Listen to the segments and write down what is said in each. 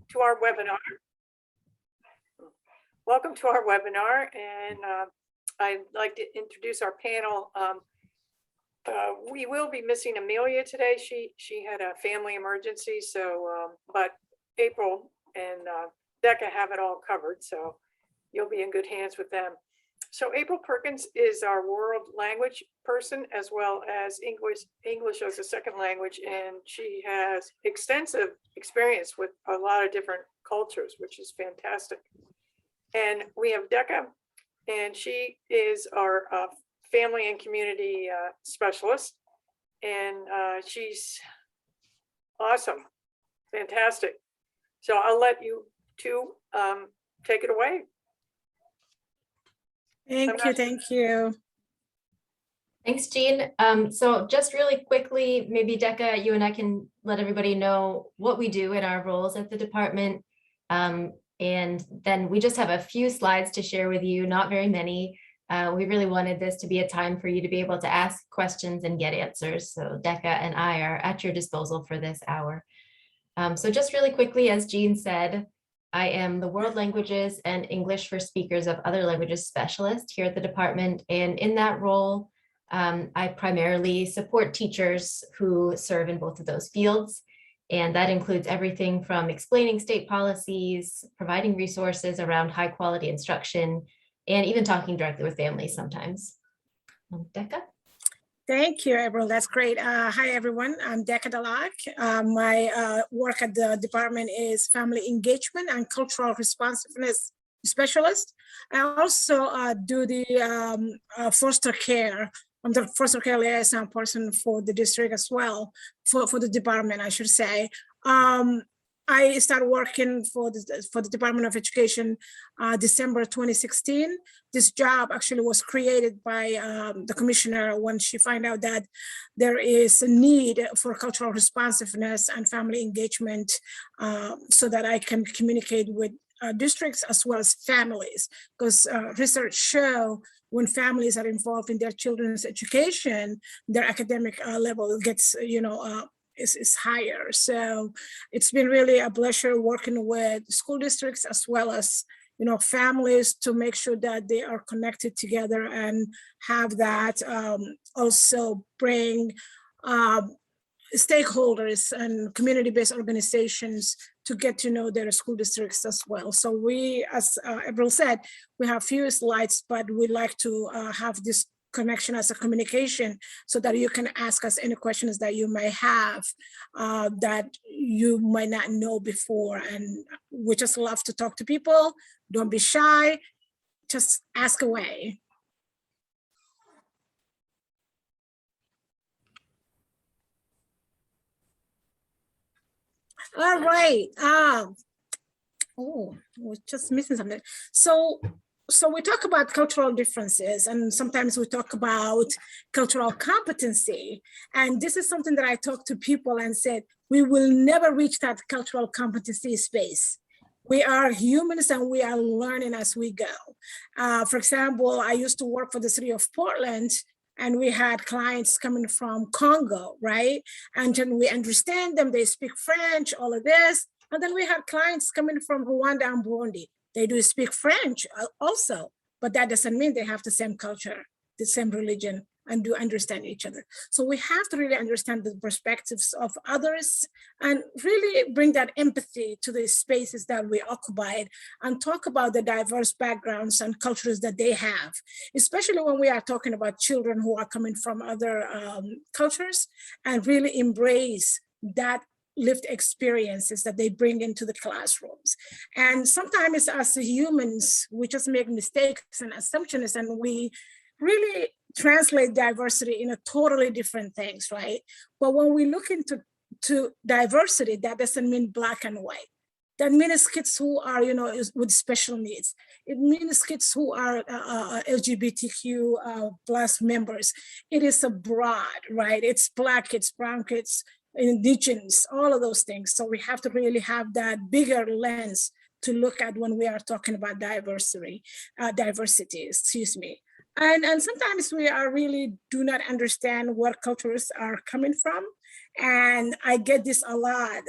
to our webinar. Welcome to our webinar, and I'd like to introduce our panel. We will be missing Amelia today. She had a family emergency, so but April and Deka have it all covered, so you'll be in good hands with them. So April Perkins is our world language person, as well as English as a second language, and she has extensive experience with a lot of different cultures, which is fantastic. And we have Deka, and she is our family and community specialist, and she's awesome, fantastic. So I'll let you two take it away. Thank you. Thanks, Jean. So just really quickly, maybe Deka, you and I can let everybody know what we do in our roles at the department. And then we just have a few slides to share with you, not very many. We really wanted this to be a time for you to be able to ask questions and get answers. So Deka and I are at your disposal for this hour. So just really quickly, as Jean said, I am the World Languages and English for Speakers of Other Languages specialist here at the department. And in that role, I primarily support teachers who serve in both of those fields. And that includes everything from explaining state policies, providing resources around high quality instruction, and even talking directly with families sometimes. Deka? Thank you, April. That's great. Hi, everyone. I'm Deka Dalak. My work at the department is Family Engagement and Cultural Responsiveness Specialist. I also do the foster care. I'm the foster care liaison person for the district as well, for the department, I should say. I started working for the Department of Education December 2016. This job actually was created by the commissioner when she found out that there is a need for cultural responsiveness and family engagement so that I can communicate with districts as well as families, because research show when families are involved in their children's education, their academic level gets, is higher. So it's been really a pleasure working with school districts as well as families to make sure that they are connected together and have that also bring stakeholders and community-based organizations to get to know their school districts as well. So we, as April said, we have few slides, but we like to have this connection as a communication so that you can ask us any questions that you may have that you might not know before. And we just love to talk to people. Don't be shy, just ask away. All right. Oh, we're just missing something. So we talk about cultural differences, and sometimes we talk about cultural competency. And this is something that I talk to people and said, we will never reach that cultural competency space. We are humans and we are learning as we go. For example, I used to work for the city of Portland, and we had clients coming from Congo, right? And then we understand them, they speak French, all of this. And then we had clients coming from Rwanda and Burundi. They do speak French also, but that doesn't mean they have the same culture, the same religion, and do understand each other. So we have to really understand the perspectives of others and really bring that empathy to the spaces that we occupied and talk about the diverse backgrounds and cultures that they have, especially when we are talking about children who are coming from other cultures, and really embrace that lived experiences that they bring into the classrooms. And sometimes as humans, we just make mistakes and assumptions, and we really translate diversity in a totally different things, right? But when we look into diversity, that doesn't mean black and white. That means kids who are, with special needs. It means kids who are LGBTQ plus members. It is a broad, right? It's black kids, brown kids, indigenous, all of those things. So we have to really have that bigger lens to look at when we are talking about diversity, excuse me. And sometimes we are really do not understand where cultures are coming from. And I get this a lot.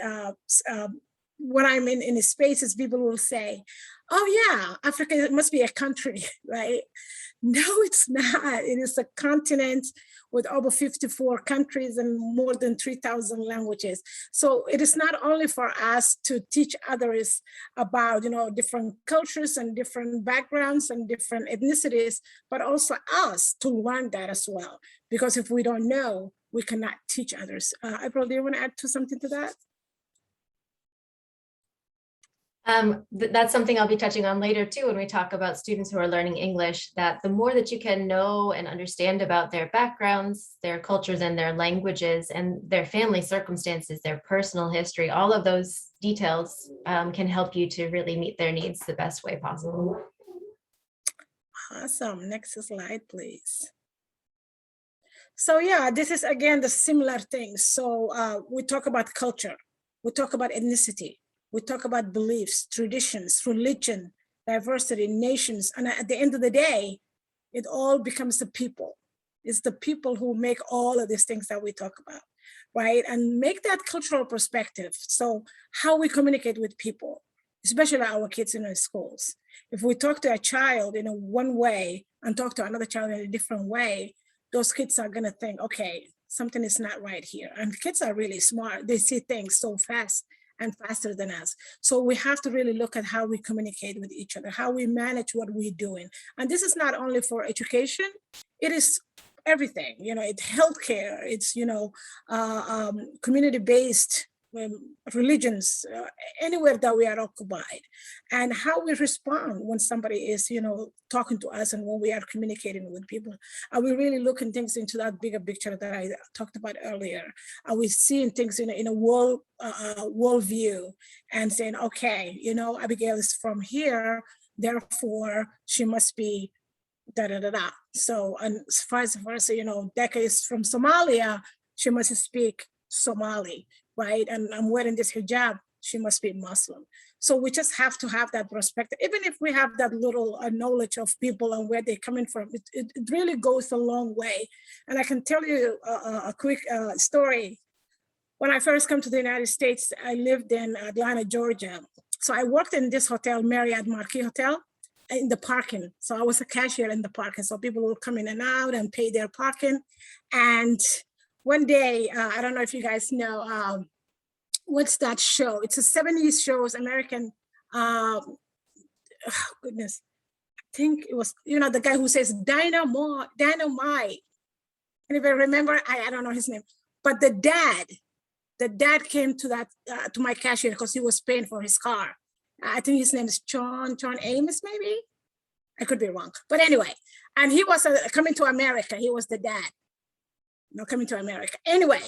when I'm in spaces, people will say, oh yeah, Africa must be a country, right? No, it's not. It is a continent with over 54 countries and more than 3,000 languages. So it is not only for us to teach others about, different cultures and different backgrounds and different ethnicities, but also us to learn that as well. Because if we don't know, we cannot teach others. April, do you want to add something to that? That's something I'll be touching on later too, when we talk about students who are learning English, that the more that you can know and understand about their backgrounds, their cultures and their languages and their family circumstances, their personal history, all of those details can help you to really meet their needs the best way possible. Awesome. Next slide, please. So yeah, this is again the similar things. So we talk about culture, we talk about ethnicity, we talk about beliefs, traditions, religion, diversity, nations. And at the end of the day, it all becomes the people. It's the people who make all of these things that we talk about, right? And make that cultural perspective. So how we communicate with people, especially our kids in our schools. If we talk to a child in one way and talk to another child in a different way, those kids are gonna think, okay, something is not right here. And kids are really smart. They see things so fast and faster than us. So we have to really look at how we communicate with each other, how we manage what we're doing. And this is not only for education, it is everything, it's healthcare, it's, community-based religions, anywhere that we are occupied, and how we respond when somebody is, talking to us and when we are communicating with people. Are we really looking things into that bigger picture that I talked about earlier? Are we seeing things in a world view and saying, okay, Abigail is from here, therefore she must be da da da da. So, and vice versa, Deka is from Somalia, she must speak Somali, right? And I'm wearing this hijab, she must be Muslim. So we just have to have that perspective. Even if we have that little knowledge of people and where they're coming from, it really goes a long way. And I can tell you a quick story. When I first came to the United States, I lived in Atlanta, Georgia. So I worked in this hotel, Marriott Marquis Hotel, in the parking. So I was a cashier in the parking. So people would come in and out and pay their parking. And one day, I don't know if you guys know, what's that show? It's a 70s shows, American, goodness. I think it was, the guy who says dynamite. Anybody remember? I don't know his name. But the dad came to that, to my cashier because he was paying for his car. I think his name is John Amos, maybe? I could be wrong. But anyway, and he was coming to America. He was the dad, coming to America. Anyway,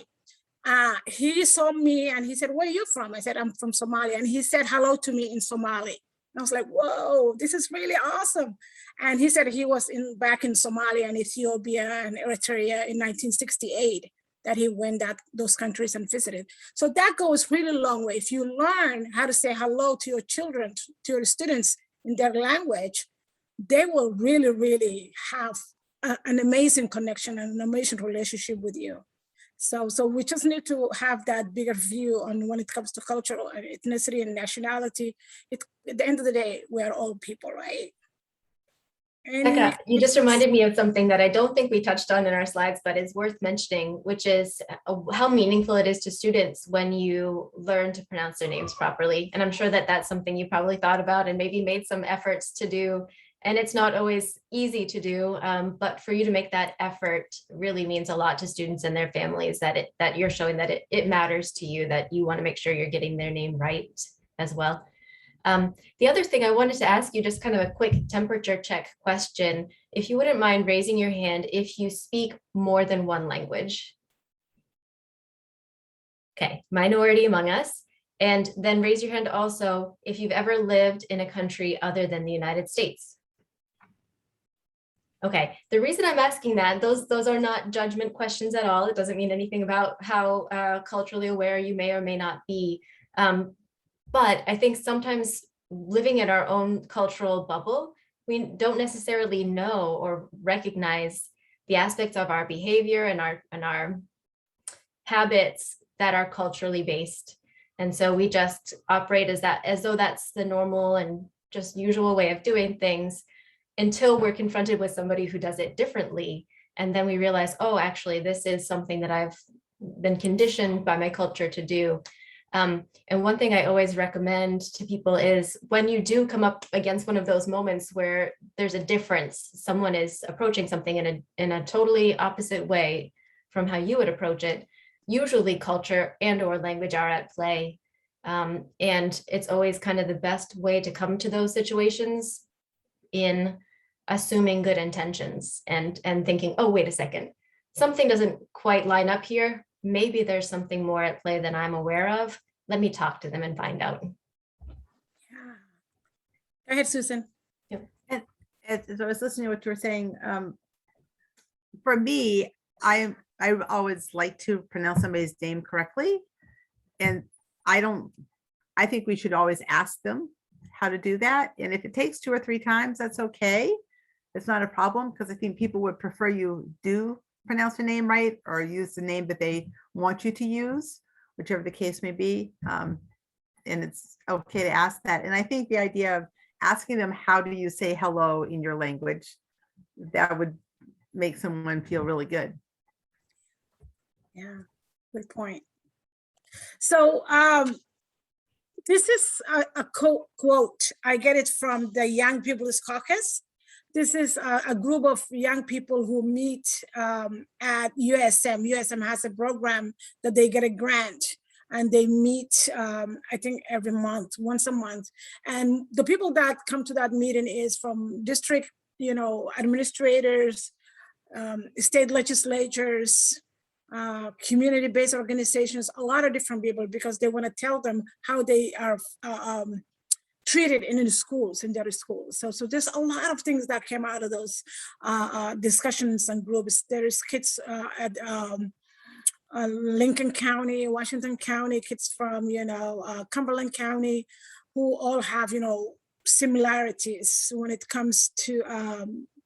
he saw me and he said, where are you from? I said, I'm from Somalia. And he said hello to me in Somali. And I was like, whoa, this is really awesome. And he said he was back in Somalia and Ethiopia and Eritrea in 1968. That he went those countries and visited. So that goes really long way. If you learn how to say hello to your children, to your students in their language, they will really, really have an amazing connection and an amazing relationship with you. So we just need to have that bigger view on when it comes to cultural and ethnicity and nationality. At the end of the day, we are all people, right? Deka, you just reminded me of something that I don't think we touched on in our slides, but is worth mentioning, which is how meaningful it is to students when you learn to pronounce their names properly. And I'm sure that that's something you probably thought about and maybe made some efforts to do. And it's not always easy to do, but for you to make that effort really means a lot to students and their families, that you're showing that it matters to you, that you want to make sure you're getting their name right as well. The other thing I wanted to ask you, just kind of a quick temperature check question, if you wouldn't mind raising your hand if you speak more than one language. Okay, minority among us. And then raise your hand also if you've ever lived in a country other than the United States. Okay, the reason I'm asking that, those are not judgment questions at all. It doesn't mean anything about how culturally aware you may or may not be. But I think sometimes living in our own cultural bubble, we don't necessarily know or recognize the aspects of our behavior and our habits that are culturally based. And so we just operate as though that's the normal and just usual way of doing things until we're confronted with somebody who does it differently. And then we realize, oh, actually, this is something that I've been conditioned by my culture to do. And one thing I always recommend to people is when you do come up against one of those moments where there's a difference, someone is approaching something in a totally opposite way from how you would approach it, usually culture and or language are at play. And it's always kind of the best way to come to those situations in assuming good intentions and thinking, oh, wait a second, something doesn't quite line up here. Maybe there's something more at play than I'm aware of. Let me talk to them and find out. Yeah. Go ahead, Susan. And as I was listening to what you were saying, for me, I always like to pronounce somebody's name correctly. And I think we should always ask them how to do that. And if it takes 2 or 3 times, that's okay. It's not a problem, because I think people would prefer you do pronounce the name right or use the name that they want you to use, whichever the case may be. And it's okay to ask that. And I think the idea of asking them, how do you say hello in your language, that would make someone feel really good. Yeah, good point. So this is a quote. I get it from the Young People's Caucus. This is a group of young people who meet at USM. USM has a program that they get a grant, and they meet, I think, every month, once a month. And the people that come to that meeting is from district, administrators, state legislatures, community-based organizations, a lot of different people, because they want to tell them how they are treated in their schools. So there's a lot of things that came out of those discussions and groups. There's kids at Lincoln County, Washington County, kids from, Cumberland County, who all have, similarities when it comes to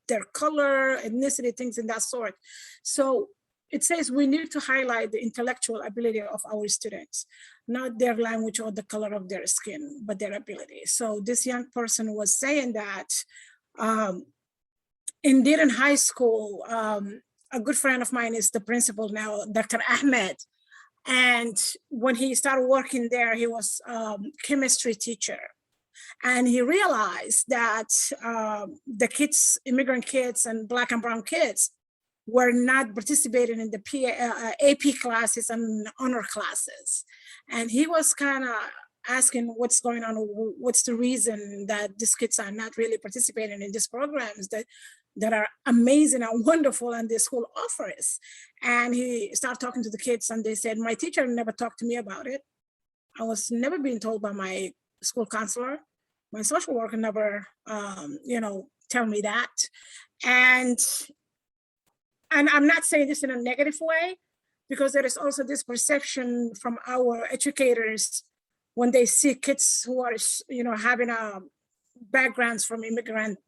their color, ethnicity, things in that sort. So it says we need to highlight the intellectual ability of our students, not their language or the color of their skin, but their ability. So this young person was saying that indeed in high school, a good friend of mine is the principal now, Dr. Ahmed. And when he started working there, he was a chemistry teacher. And he realized that the kids, immigrant kids and Black and brown kids, were not participating in the AP classes and honor classes. And he was kind of asking what's going on, what's the reason that these kids are not really participating in these programs that are amazing and wonderful and the school offers. And he started talking to the kids, and they said, my teacher never talked to me about it. I was never being told by my school counselor. My social worker never, tell me that. And I'm not saying this in a negative way, because there is also this perception from our educators when they see kids who are, having backgrounds from immigrant,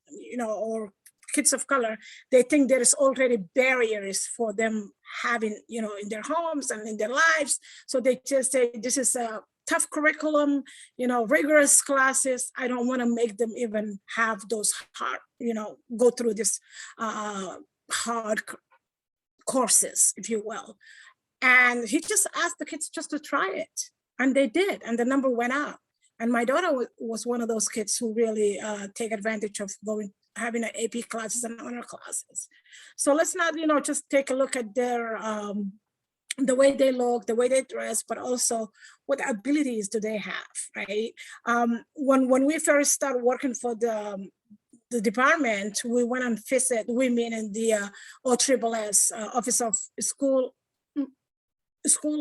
or kids of color, they think there is already barriers for them having, in their homes and in their lives. So they just say, this is a tough curriculum, rigorous classes. I don't want to make them even have those hard, go through this hard courses, if you will. And he just asked the kids just to try it. And they did. And the number went up. And my daughter was one of those kids who really take advantage of having an AP classes and honor classes. So let's not, just take a look at their, the way they look, the way they dress, but also what abilities do they have, right? When we first started working for the department, we went on visit women in the OSSS, Office of School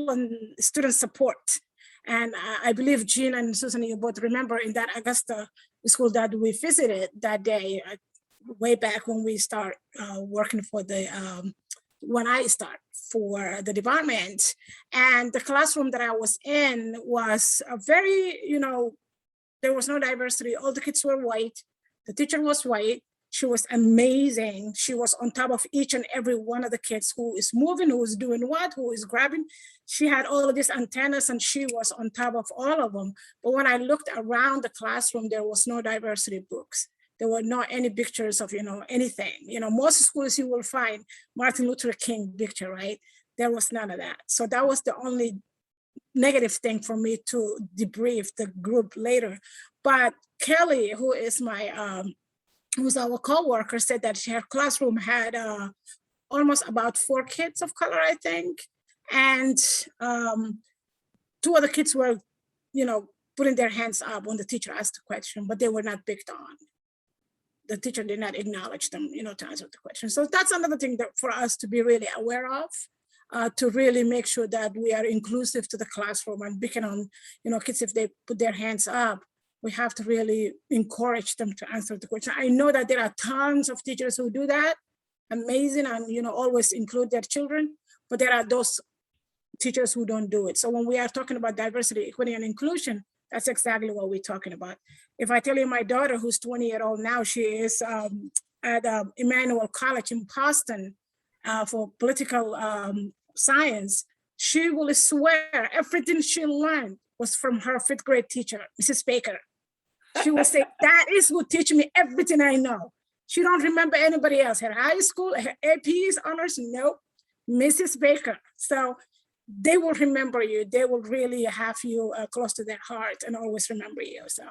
and Student Support. And I believe Jean and Susan, you both remember in that Augusta school that we visited that day, way back when we start working for when I start for the department. And the classroom that I was in was a very, there was no diversity. All the kids were white. The teacher was white. She was amazing. She was on top of each and every one of the kids, who is moving, who is doing what, who is grabbing. She had all of these antennas and she was on top of all of them. But when I looked around the classroom, there was no diversity books. There were not any pictures of, anything. Most schools you will find Martin Luther King picture, right? There was none of that. So that was the only negative thing for me to debrief the group later. But Kelly, who is who's our co-worker, said that her classroom had almost about 4 kids of color, I think. And 2 other kids were, putting their hands up when the teacher asked the question, but they were not picked on. The teacher did not acknowledge them, to answer the question. So that's another thing that for us to be really aware of, to really make sure that we are inclusive to the classroom and picking on, kids if they put their hands up. We have to really encourage them to answer the question. I know that there are tons of teachers who do that, amazing, and always include their children, but there are those teachers who don't do it. So when we are talking about diversity, equity, and inclusion, that's exactly what we're talking about. If I tell you my daughter, who's 20-year-old now, she is at Emmanuel College in Boston for political science, she will swear everything she learned was from her 5th grade teacher, Mrs. Baker. She will say, that is who teach me everything I know. She don't remember anybody else. Her high school, her APs, honors, nope, Mrs. Baker. So they will remember you. They will really have you close to their heart and always remember you. So.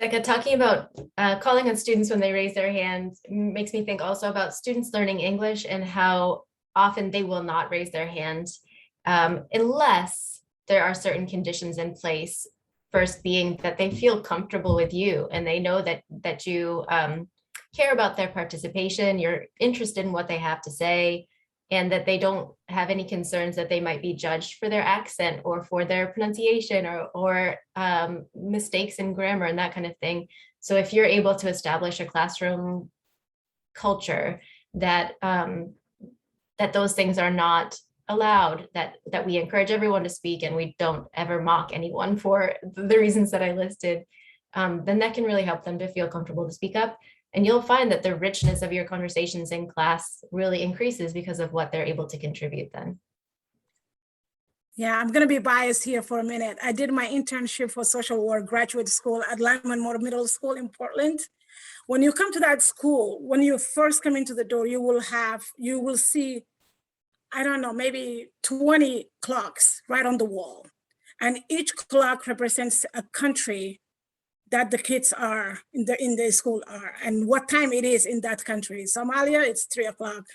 Deka, talking about calling on students when they raise their hand makes me think also about students learning English and how often they will not raise their hand unless there are certain conditions in place. First being that they feel comfortable with you and they know that you care about their participation, you're interested in what they have to say, and that they don't have any concerns that they might be judged for their accent or for their pronunciation or mistakes in grammar and that kind of thing. So if you're able to establish a classroom culture that that those things are not allowed, that we encourage everyone to speak and we don't ever mock anyone for the reasons that I listed, then that can really help them to feel comfortable to speak up. And you'll find that the richness of your conversations in class really increases because of what they're able to contribute then. Yeah, I'm going to be biased here for a minute. I did my internship for social work graduate school at Lyman Moore Middle School in Portland. When you come to that school, when you first come into the door, you will see, I don't know, maybe 20 clocks right on the wall. And each clock represents a country that the kids are in the school are, and what time it is in that country. Somalia, it's 3 o'clock.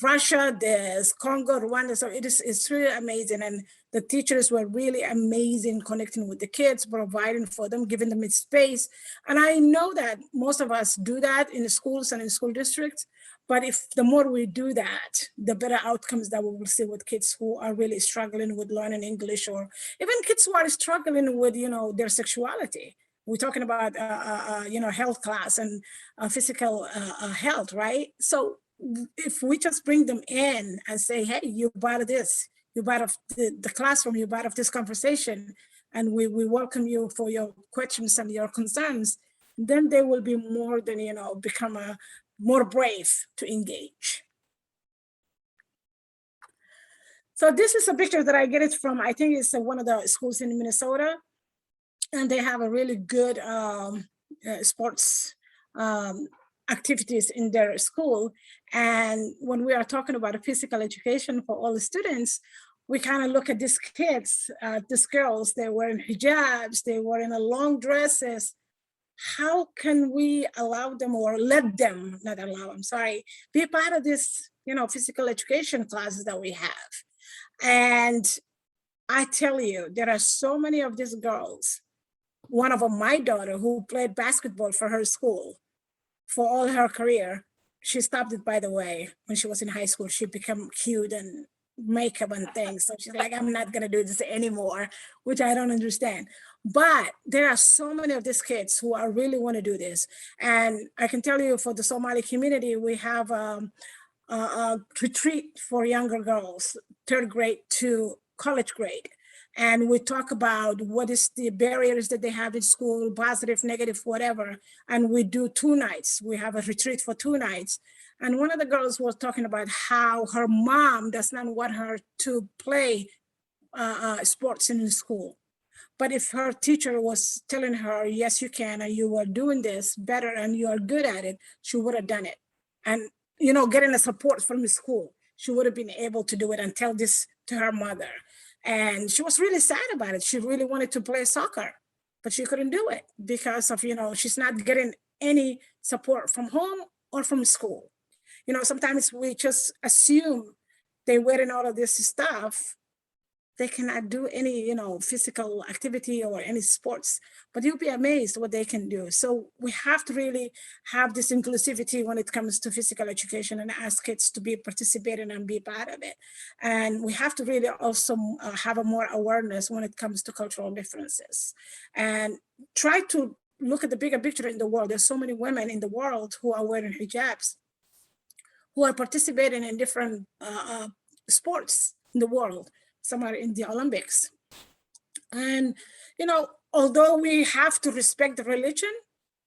Russia, there's Congo, Rwanda. So it's really amazing. And the teachers were really amazing connecting with the kids, providing for them, giving them space. And I know that most of us do that in the schools and in school districts. But if the more we do that, the better outcomes that we will see with kids who are really struggling with learning English, or even kids who are struggling with, their sexuality. We're talking about, health class and physical health, right? So if we just bring them in and say, hey, you're part of this, you're part of the classroom, you're part of this conversation, and we welcome you for your questions and your concerns, then they will be more than, become more brave to engage. So this is a picture that I get it from, I think it's one of the schools in Minnesota, and they have a really good sports activities in their school. And when we are talking about physical education for all the students, we kind of look at these kids, these girls, they were in hijabs, they were in long dresses. How can we allow them, or let them, not allow, I'm sorry, be part of this, physical education classes that we have? And I tell you, there are so many of these girls. One of them, my daughter, who played basketball for her school for all her career, she stopped it, by the way, when she was in high school. She became cute and makeup and things. So she's like, I'm not gonna do this anymore, which I don't understand. But there are so many of these kids who are really want to do this. And I can tell you, for the Somali community, we have a retreat for younger girls, 3rd grade to college grade. And we talk about what is the barriers that they have in school, positive, negative, whatever. And we do 2 nights. We have a retreat for 2 nights. And one of the girls was talking about how her mom does not want her to play sports in the school. But if her teacher was telling her, yes, you can, and you were doing this better and you are good at it, she would have done it. And, you know, getting the support from the school, she would have been able to do it and tell this to her mother. And she was really sad about it. She really wanted to play soccer, but she couldn't do it because of, you know, she's not getting any support from home or from school. You know, sometimes we just assume they're wearing all of this stuff. They cannot do any, you know, physical activity or any sports, but you'll be amazed what they can do. So we have to really have this inclusivity when it comes to physical education and ask kids to be participating and be part of it. And we have to really also have a more awareness when it comes to cultural differences and try to look at the bigger picture in the world. There's so many women in the world who are wearing hijabs, who are participating in different sports in the world. Some are in the Olympics. And, you know, although we have to respect the religion,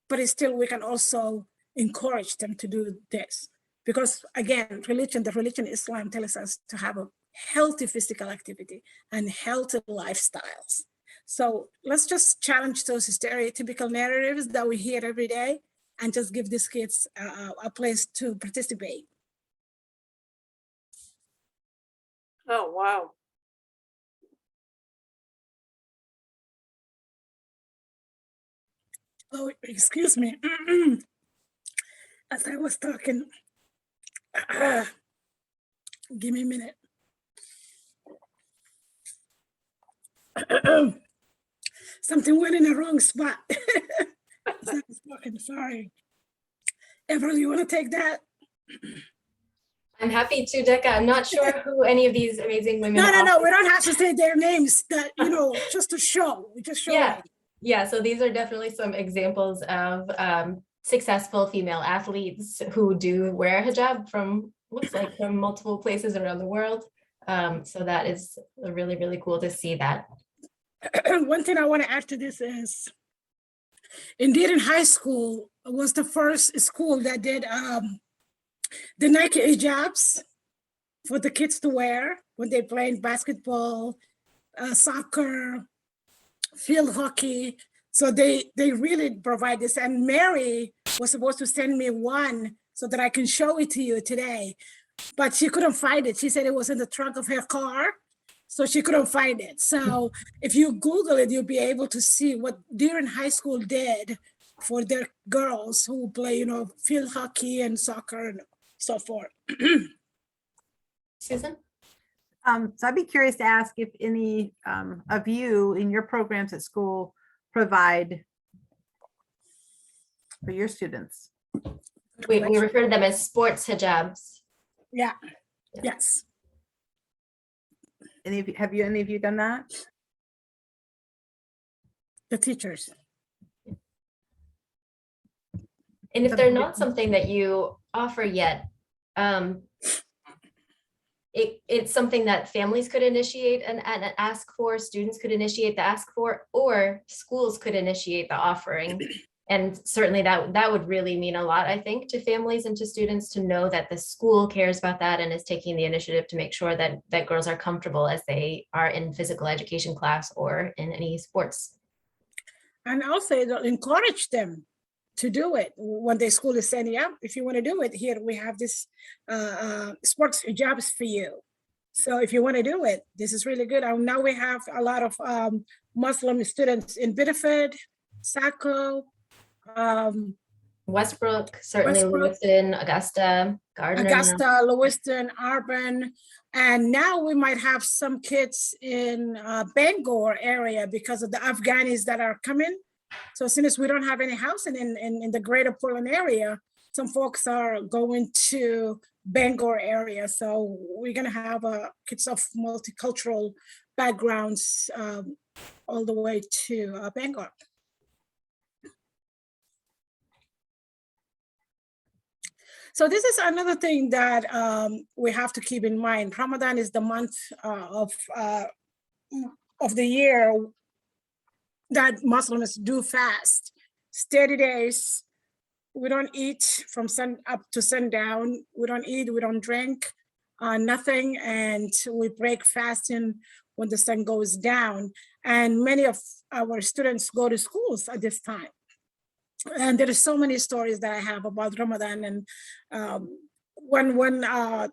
but still we can also encourage them to do this. Because again, the religion Islam tells us to have a healthy physical activity and healthy lifestyles. So let's just challenge those stereotypical narratives that we hear every day and just give these kids a place to participate. Oh, wow. Oh, excuse me. As I was talking, give me a minute. Something went in the wrong spot. As I was talking, sorry. April, you want to take that? I'm happy to, Deka. I'm not sure who any of these amazing women are. No, we don't have to say their names, that, you know, just to show. We just show it. Yeah, so these are definitely some examples of successful female athletes who do wear hijab from, looks like, from multiple places around the world. So that is really, really cool to see that. One thing I want to add to this is, indeed in high school was the first school that did the Nike hijabs for the kids to wear when they played basketball, soccer, field hockey. So they really provide this. And Mary was supposed to send me one so that I can show it to you today, but she couldn't find it. She said it was in the trunk of her car, so she couldn't find it. So if you Google it, you'll be able to see what Deer High School did for their girls who play, you know, field hockey and soccer and so forth. Susan? So I'd be curious to ask if any of you in your programs at school provide for your students. We refer to them as sports hijabs. Yeah. Yes. Any of you done that? The teachers. And if they're not something that you offer yet, it's something that families could initiate and ask for, students could initiate the ask for, or schools could initiate the offering. And certainly that would really mean a lot, I think, to families and to students to know that the school cares about that and is taking the initiative to make sure that girls are comfortable as they are in physical education class or in any sports. And also encourage them to do it when the school is saying, yeah, if you want to do it, here we have this sports jobs for you. So if you want to do it, this is really good. And now we have a lot of Muslim students in Biddeford, Saco, Westbrook, certainly Lewiston, Augusta, Gardner. Lewiston, Auburn. And now we might have some kids in Bangor area because of the Afghanis that are coming. So as soon as we don't have any housing in the greater Portland area, some folks are going to Bangor area. So we're gonna have kids of multicultural backgrounds all the way to Bangor. So this is another thing that we have to keep in mind. Ramadan is the month of of the year that Muslims do fast. It's 30 days. We don't eat from sun up to sundown. We don't eat, we don't drink, nothing. And we break fasting when the sun goes down. And many of our students go to schools at this time. And there are so many stories that I have about Ramadan. And when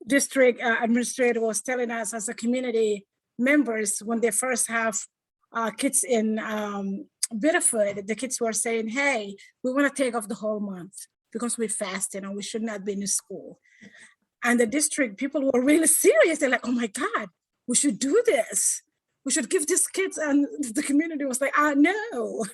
district administrator was telling us as a community members, when they first have kids in Biddeford, the kids were saying, hey, we want to take off the whole month because we're fasting and we should not be in school. And the district people were really serious. They're like, oh my God, we should do this. We should give these kids, and the community was like, no.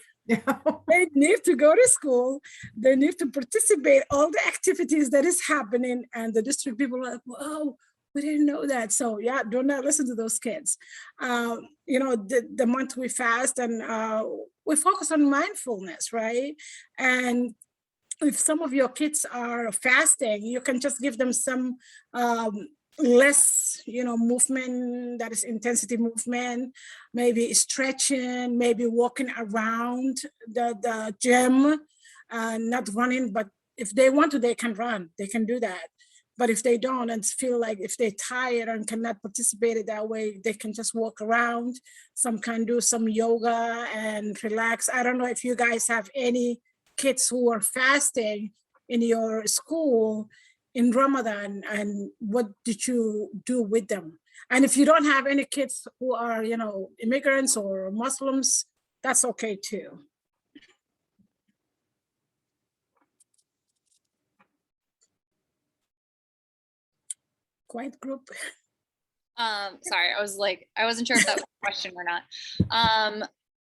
They need to go to school. They need to participate all the activities that is happening. And the district people are like, whoa, we didn't know that. So yeah, do not listen to those kids. The month we fast and we focus on mindfulness, right? And if some of your kids are fasting, you can just give them some less, movement, that is intensity movement, maybe stretching, maybe walking around the gym, not running, but if they want to, they can run, they can do that. But if they don't and feel like if they're tired and cannot participate in that way, they can just walk around. Some can do some yoga and relax. I don't know if you guys have any kids who are fasting in your school in Ramadan, and what did you do with them? And if you don't have any kids who are, immigrants or Muslims, that's okay too. Quiet group. Sorry, I wasn't sure if that was a question or not.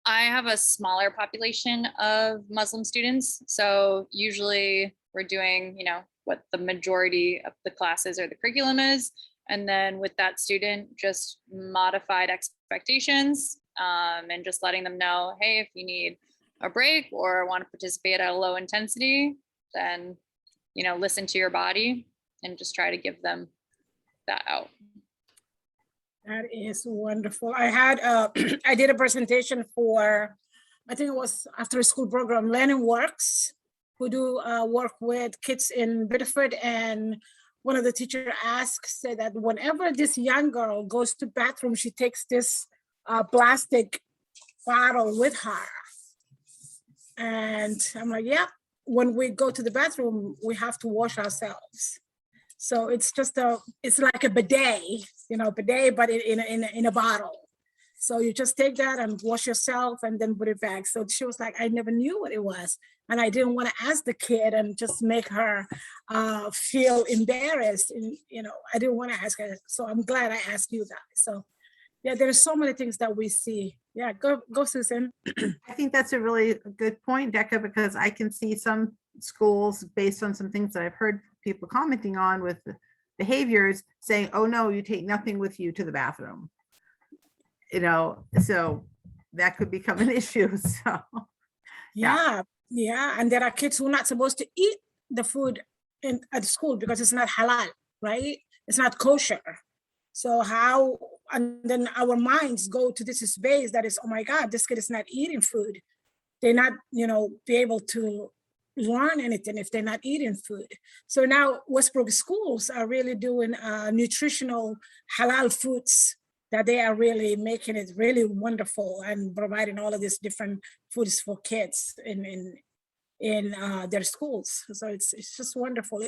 I have a smaller population of Muslim students. So usually we're doing, what the majority of the classes or the curriculum is. And then with that student, just modified expectations and just letting them know, hey, if you need a break or want to participate at a low intensity, then, listen to your body and just try to give them that out. That is wonderful. I did a presentation for, I think it was after school program, Learning Works, who do work with kids in Biddeford. And one of the teachers said that whenever this young girl goes to bathroom, she takes this plastic bottle with her. And I'm like, yeah, when we go to the bathroom, we have to wash ourselves. So it's just it's like a bidet, but in a bottle. So you just take that and wash yourself and then put it back. So she was like, I never knew what it was. And I didn't want to ask the kid and just make her feel embarrassed. And, I didn't want to ask her. So I'm glad I asked you that. So yeah, there's so many things that we see. Yeah, go Susan. I think that's a really good point, Deka, because I can see some schools based on some things that I've heard people commenting on with behaviors saying, oh no, you take nothing with you to the bathroom. So that could become an issue. So yeah. And there are kids who are not supposed to eat the food at school because it's not halal, right? It's not kosher. So and then our minds go to this space that is, oh my God, this kid is not eating food. They're not, be able to learn anything if they're not eating food. So now Westbrook schools are really doing nutritional halal foods that they are really making it really wonderful and providing all of these different foods for kids in their schools. So it's just wonderful.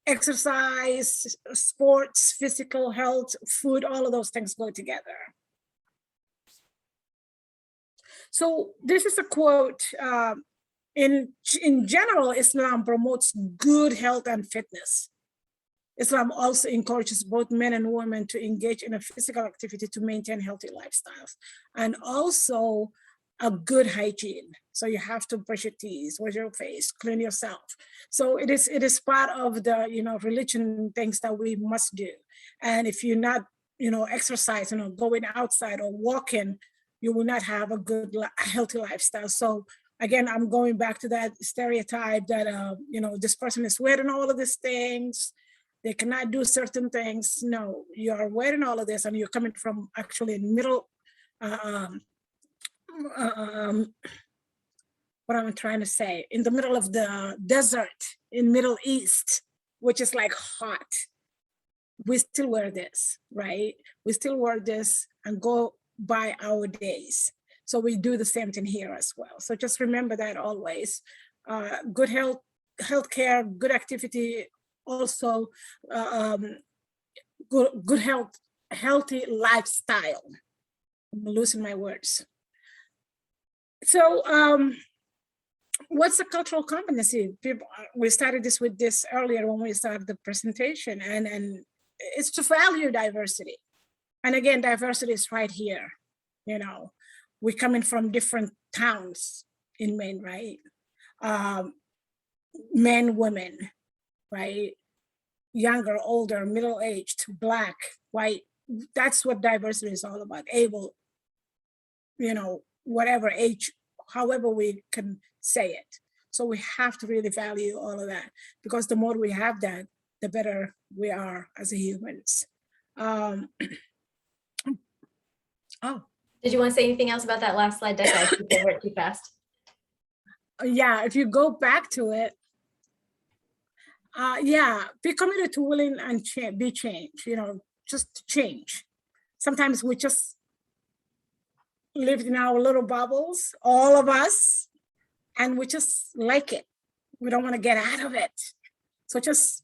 Exercise, sports, physical health, food, all of those things go together. So this is a quote. In general, Islam promotes good health and fitness. Islam also encourages both men and women to engage in a physical activity to maintain healthy lifestyles, and also a good hygiene. So you have to brush your teeth, wash your face, clean yourself. So it is part of the religion things that we must do. And if you're not exercise, going outside or walking, you will not have a good healthy lifestyle. So again, I'm going back to that stereotype that this person is wearing all of these things. they cannot do certain things. No, you're wearing all of this and you're coming from actually middle, what I'm trying to say, in the middle of the desert in Middle East, which is like hot. We still wear this, right? We still wear this and go by our days. So we do the same thing here as well. So just remember that always. Good healthcare, good activity, also good health, healthy lifestyle. I'm losing my words. So what's the cultural competency? People, we started this with this earlier when we started the presentation, and it's to value diversity. And again, diversity is right here. You know, we're coming from different towns in Maine, right? Men, women, right? Younger, older, middle-aged, Black, white. That's what diversity is all about. Able, you know, whatever age, however we can say it. So we have to really value all of that, because the more we have that, the better we are as humans. Oh. Did you want to say anything else about that last slide, Deka? I think I went too fast. Yeah, if you go back to it, yeah, be committed to willing and be changed, you know, just change. Sometimes we just lived in our little bubbles, all of us, and we just like it. We don't want to get out of it. So just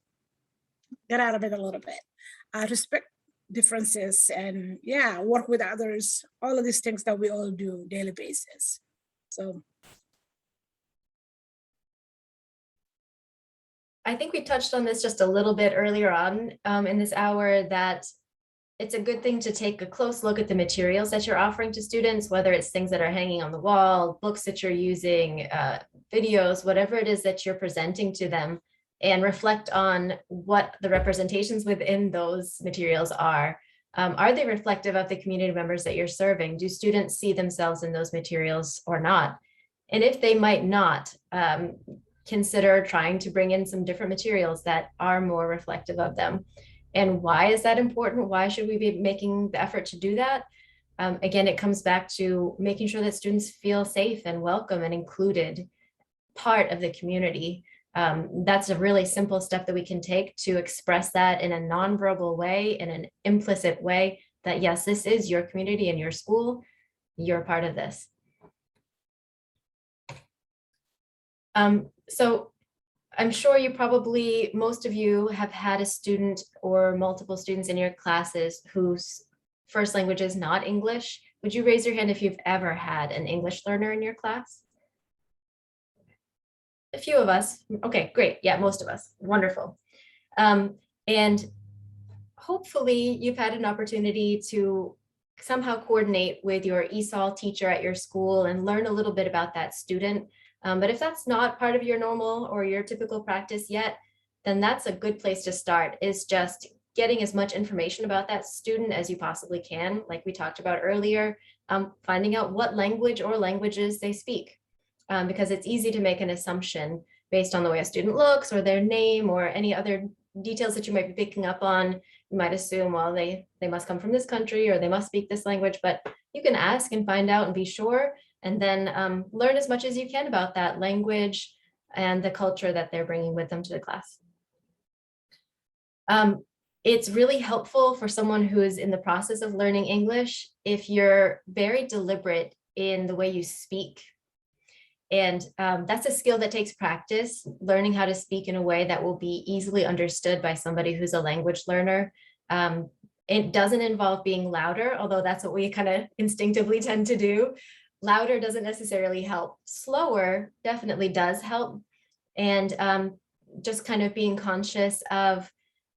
get out of it a little bit. Respect differences and yeah, work with others, all of these things that we all do on a daily basis. So. I think we touched on this just a little bit earlier on in this hour, that it's a good thing to take a close look at the materials that you're offering to students, whether it's things that are hanging on the wall, books that you're using, videos, whatever it is that you're presenting to them, and reflect on what the representations within those materials are. Are they reflective of the community members that you're serving? Do students see themselves in those materials or not? And if they might not, consider trying to bring in some different materials that are more reflective of them. And why is that important? Why should we be making the effort to do that? Again, it comes back to making sure that students feel safe and welcome and included, part of the community. That's a really simple step that we can take to express that in a nonverbal way, in an implicit way, that yes, this is your community and your school, you're part of this. So I'm sure you probably, most of you have had a student or multiple students in your classes whose first language is not English. Would you raise your hand if you've ever had an English learner in your class? A few of us. Okay, great. Yeah, most of us. Wonderful. And hopefully you've had an opportunity to somehow coordinate with your ESOL teacher at your school and learn a little bit about that student. But if that's not part of your normal or your typical practice yet, then that's a good place to start, is just getting as much information about that student as you possibly can, like we talked about earlier, finding out what language or languages they speak, because it's easy to make an assumption based on the way a student looks or their name or any other details that you might be picking up on. You might assume, well, they must come from this country or they must speak this language, but you can ask and find out and be sure. And then learn as much as you can about that language and the culture that they're bringing with them to the class. It's really helpful for someone who is in the process of learning English if you're very deliberate in the way you speak. And that's a skill that takes practice, learning how to speak in a way that will be easily understood by somebody who's a language learner. It doesn't involve being louder, although that's what we kind of instinctively tend to do. Louder doesn't necessarily help. Slower definitely does help. And just kind of being conscious of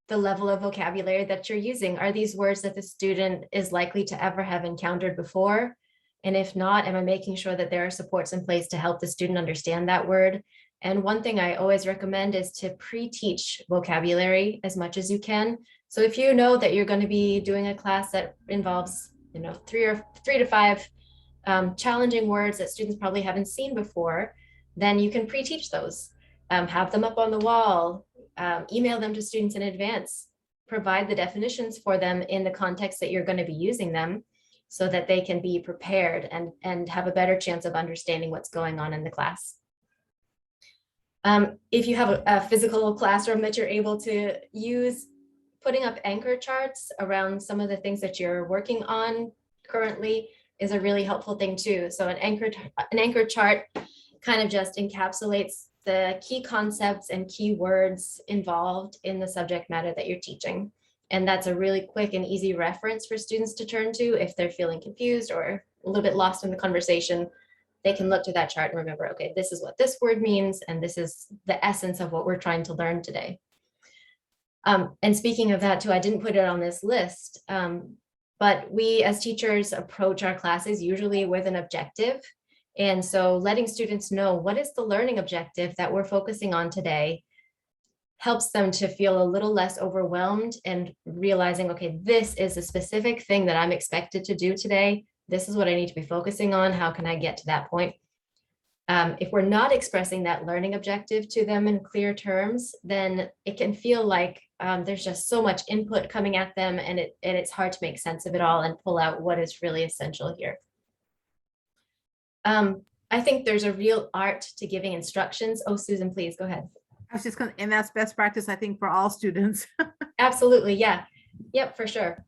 the level of vocabulary that you're using. Are these words that the student is likely to ever have encountered before? And if not, am I making sure that there are supports in place to help the student understand that word? And one thing I always recommend is to pre-teach vocabulary as much as you can. So if you know that you're going to be doing a class that involves, you know, three to five challenging words that students probably haven't seen before, then you can pre-teach those. Have them up on the wall, email them to students in advance, provide the definitions for them in the context that you're going to be using them so that they can be prepared and have a better chance of understanding what's going on in the class. If you have a physical classroom that you're able to use, putting up anchor charts around some of the things that you're working on currently is a really helpful thing too. So an anchor chart kind of just encapsulates the key concepts and key words involved in the subject matter that you're teaching. And that's a really quick and easy reference for students to turn to if they're feeling confused or a little bit lost in the conversation. They can look to that chart and remember, okay, this is what this word means, and this is the essence of what we're trying to learn today. And speaking of that too, I didn't put it on this list, but we as teachers approach our classes usually with an objective. And so letting students know what is the learning objective that we're focusing on today helps them to feel a little less overwhelmed and realizing, okay, this is a specific thing that I'm expected to do today. This is what I need to be focusing on. How can I get to that point? If we're not expressing that learning objective to them in clear terms, then it can feel like there's just so much input coming at them, and it's hard to make sense of it all and pull out what is really essential here. I think there's a real art to giving instructions. Oh, Susan, please go ahead. I was just going to, and that's best practice, I think, for all students. Absolutely, yeah. Yep, for sure.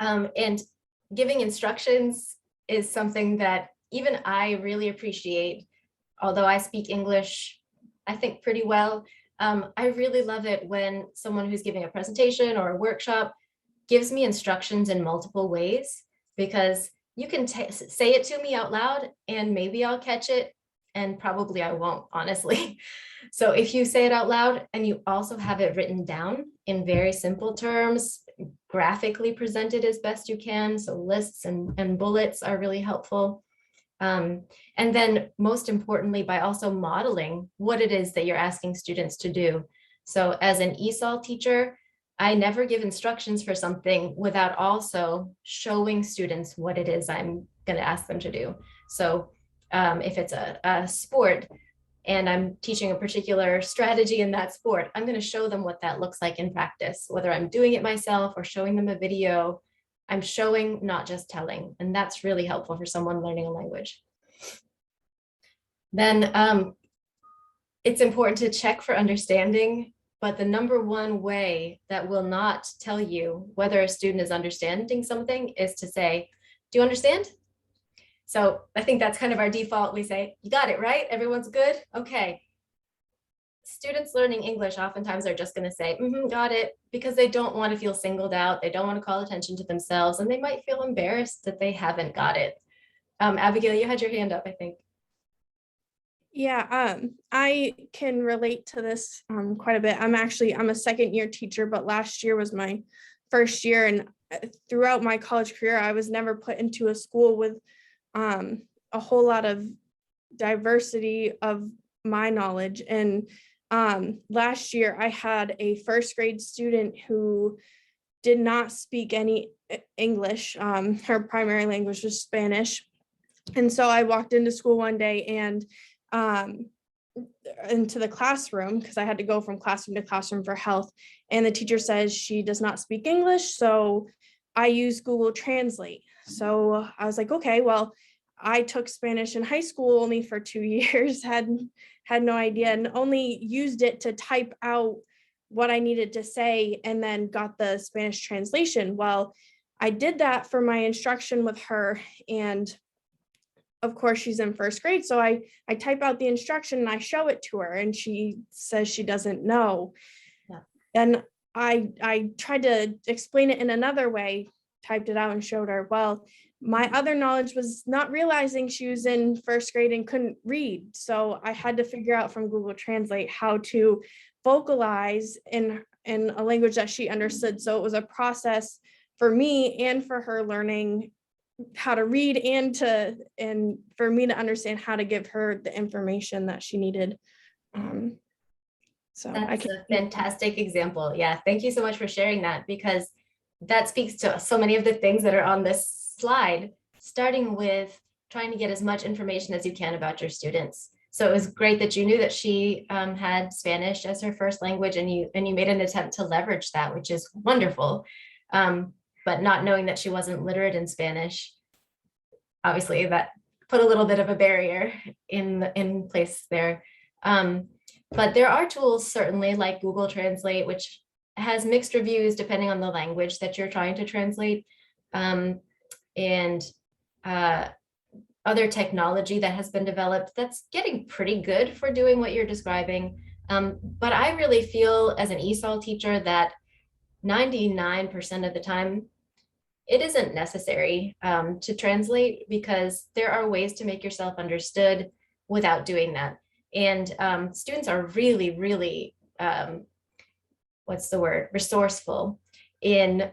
And giving instructions is something that even I really appreciate. Although I speak English, I think pretty well. I really love it when someone who's giving a presentation or a workshop gives me instructions in multiple ways, because you can say it to me out loud and maybe I'll catch it, and probably I won't, honestly. So if you say it out loud and you also have it written down in very simple terms, graphically presented as best you can, so lists and bullets are really helpful. And then most importantly, by also modeling what it is that you're asking students to do. So as an ESOL teacher, I never give instructions for something without also showing students what it is I'm going to ask them to do. So if it's a sport and I'm teaching a particular strategy in that sport, I'm going to show them what that looks like in practice, whether I'm doing it myself or showing them a video. I'm showing, not just telling, and that's really helpful for someone learning a language. Then it's important to check for understanding, but the number one way that will not tell you whether a student is understanding something is to say, do you understand? So I think that's kind of our default. We say, you got it, right? Everyone's good? Okay. Students learning English oftentimes are just going to say, got it, because they don't want to feel singled out. They don't want to call attention to themselves, and they might feel embarrassed that they haven't got it. Abigail, you had your hand up, I think. Yeah, I can relate to this quite a bit. I'm a second year teacher, but last year was my first year. And throughout my college career, I was never put into a school with a whole lot of diversity of my knowledge. And last year I had a first grade student who did not speak any English. Her primary language was Spanish. And so I walked into school one day and into the classroom, because I had to go from classroom to classroom for health. And the teacher says she does not speak English. So I use Google Translate. So I was like, okay, well, I took Spanish in high school only for 2 years, had no idea, and only used it to type out what I needed to say and then got the Spanish translation. Well, I did that for my instruction with her, and of course she's in first grade. So I type out the instruction and I show it to her, and she says she doesn't know. Yeah. And I tried to explain it in another way, typed it out and showed her. Well, my other knowledge was not realizing she was in first grade and couldn't read. So I had to figure out from Google Translate how to vocalize in a language that she understood. So it was a process for me and for her learning how to read and for me to understand how to give her the information that she needed. So that's a fantastic example. Yeah, thank you so much for sharing that, because that speaks to so many of the things that are on this slide, starting with trying to get as much information as you can about your students. So it was great that you knew that she had Spanish as her first language, and you made an attempt to leverage that, which is wonderful. But not knowing that she wasn't literate in Spanish, obviously that put a little bit of a barrier in place there. But there are tools certainly like Google Translate, which has mixed reviews depending on the language that you're trying to translate, and other technology that has been developed that's getting pretty good for doing what you're describing. But I really feel as an ESOL teacher that 99% of the time, it isn't necessary to translate, because there are ways to make yourself understood without doing that. And students are really, really, resourceful in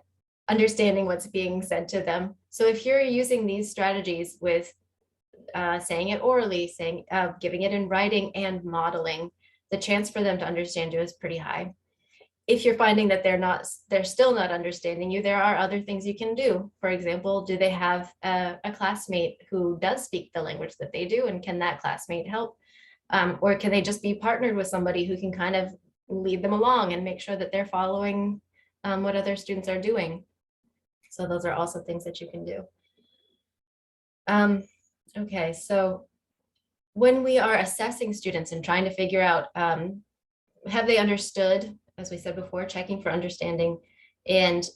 understanding what's being said to them. So if you're using these strategies with saying it orally, giving it in writing and modeling, the chance for them to understand you is pretty high. If you're finding that they're still not understanding you, there are other things you can do. For example, do they have a classmate who does speak the language that they do, and can that classmate help? Or can they just be partnered with somebody who can kind of lead them along and make sure that they're following what other students are doing? So those are also things that you can do. Okay, so when we are assessing students and trying to figure out, have they understood, as we said before, checking for understanding, and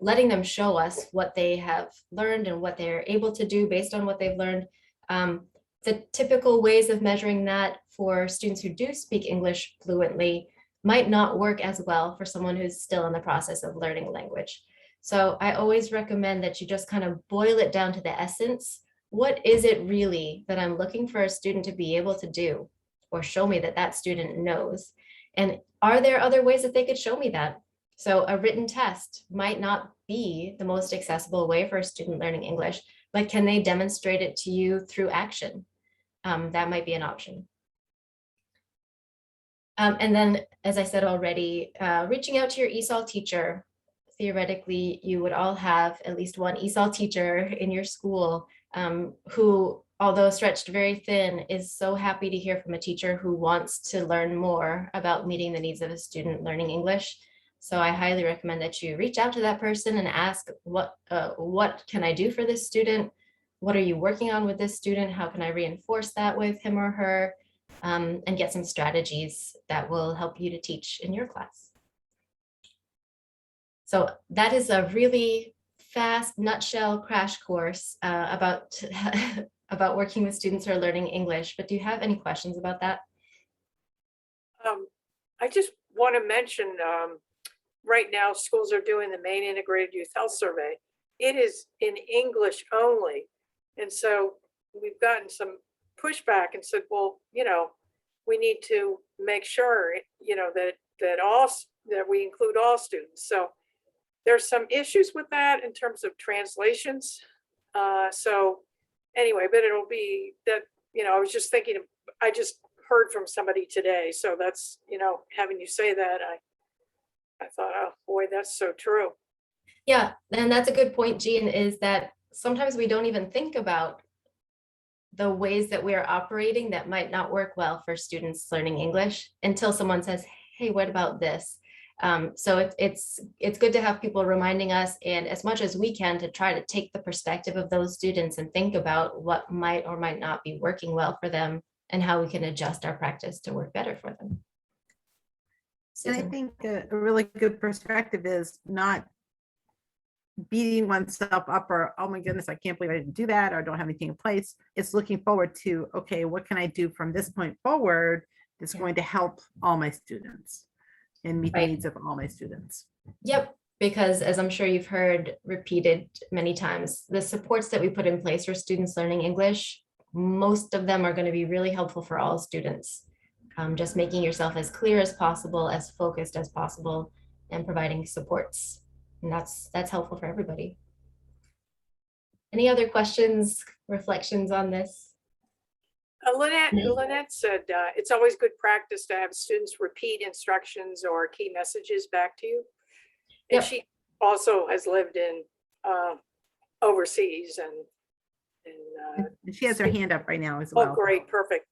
letting them show us what they have learned and what they're able to do based on what they've learned. The typical ways of measuring that for students who do speak English fluently might not work as well for someone who's still in the process of learning a language. So I always recommend that you just kind of boil it down to the essence. What is it really that I'm looking for a student to be able to do, or show me that that student knows? And are there other ways that they could show me that? So a written test might not be the most accessible way for a student learning English, but can they demonstrate it to you through action? That might be an option. And then, as I said already, reaching out to your ESOL teacher. Theoretically, you would all have at least one ESOL teacher in your school who, although stretched very thin, is so happy to hear from a teacher who wants to learn more about meeting the needs of a student learning English. So I highly recommend that you reach out to that person and ask, what can I do for this student? What are you working on with this student? How can I reinforce that with him or her? And get some strategies that will help you to teach in your class. So that is a really fast nutshell crash course about working with students who are learning English. But do you have any questions about that? I just want to mention, right now schools are doing the Maine Integrated Youth Health Survey. It is in English only. And so we've gotten some pushback and said, well, we need to make sure, that we include all students. So there's some issues with that in terms of translations. So anyway, but it'll be that, I was just thinking, I just heard from somebody today. So that's, having you say that, I thought, oh boy, that's so true. Yeah, and that's a good point, Jean, is that sometimes we don't even think about the ways that we are operating that might not work well for students learning English until someone says, hey, what about this? So it's good to have people reminding us, and as much as we can, to try to take the perspective of those students and think about what might or might not be working well for them and how we can adjust our practice to work better for them. And I Susan? think a really good perspective is not beating oneself up or, oh my goodness, I can't believe I didn't do that, or I don't have anything in place. It's looking forward to, okay, what can I do from this point forward that's going to help all my students and meet the Right. needs of all my students. Yep, because as I'm sure you've heard repeated many times, the supports that we put in place for students learning English, most of them are going to be really helpful for all students. Just making yourself as clear as possible, as focused as possible, and providing supports. And that's helpful for everybody. Any other questions, reflections on this? Lynette said, it's always good practice to have students repeat instructions or key messages back to you. And Yep. she also has lived in overseas and And she has her hand up right now as well. oh, great, perfect.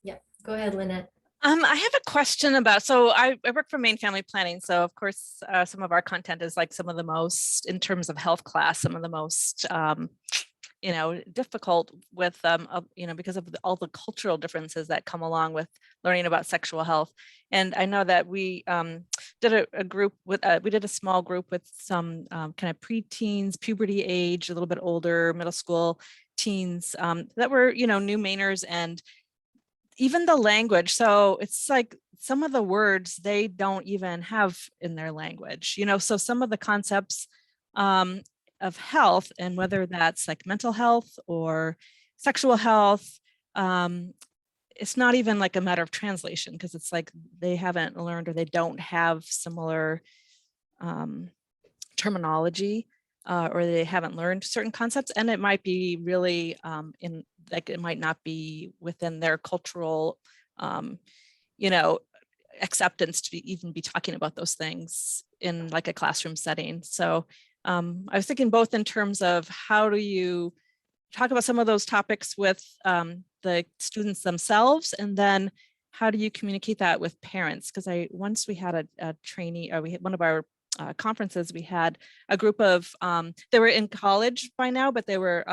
Yep. Go ahead, Lynette. I have a question about, so I work for Maine Family Planning. So of course, some of our content is like some of the most, in terms of health class, some of the most, difficult with, because of all the cultural differences that come along with learning about sexual health. And I know that we did a group with, we did a small group with some kind of preteens, puberty age, a little bit older, middle school teens that were, new Mainers, and even the language. So it's like some of the words they don't even have in their language, so some of the concepts of health, and whether that's like mental health or sexual health, it's not even like a matter of translation, because it's like they haven't learned, or they don't have similar terminology, or they haven't learned certain concepts, and it might be really it might not be within their cultural acceptance to even be talking about those things in like a classroom setting. So I was thinking both in terms of how do you talk about some of those topics with the students themselves, and then how do you communicate that with parents? Because once we had a trainee, or we had one of our conferences, we had a group of, they were in college by now, but they were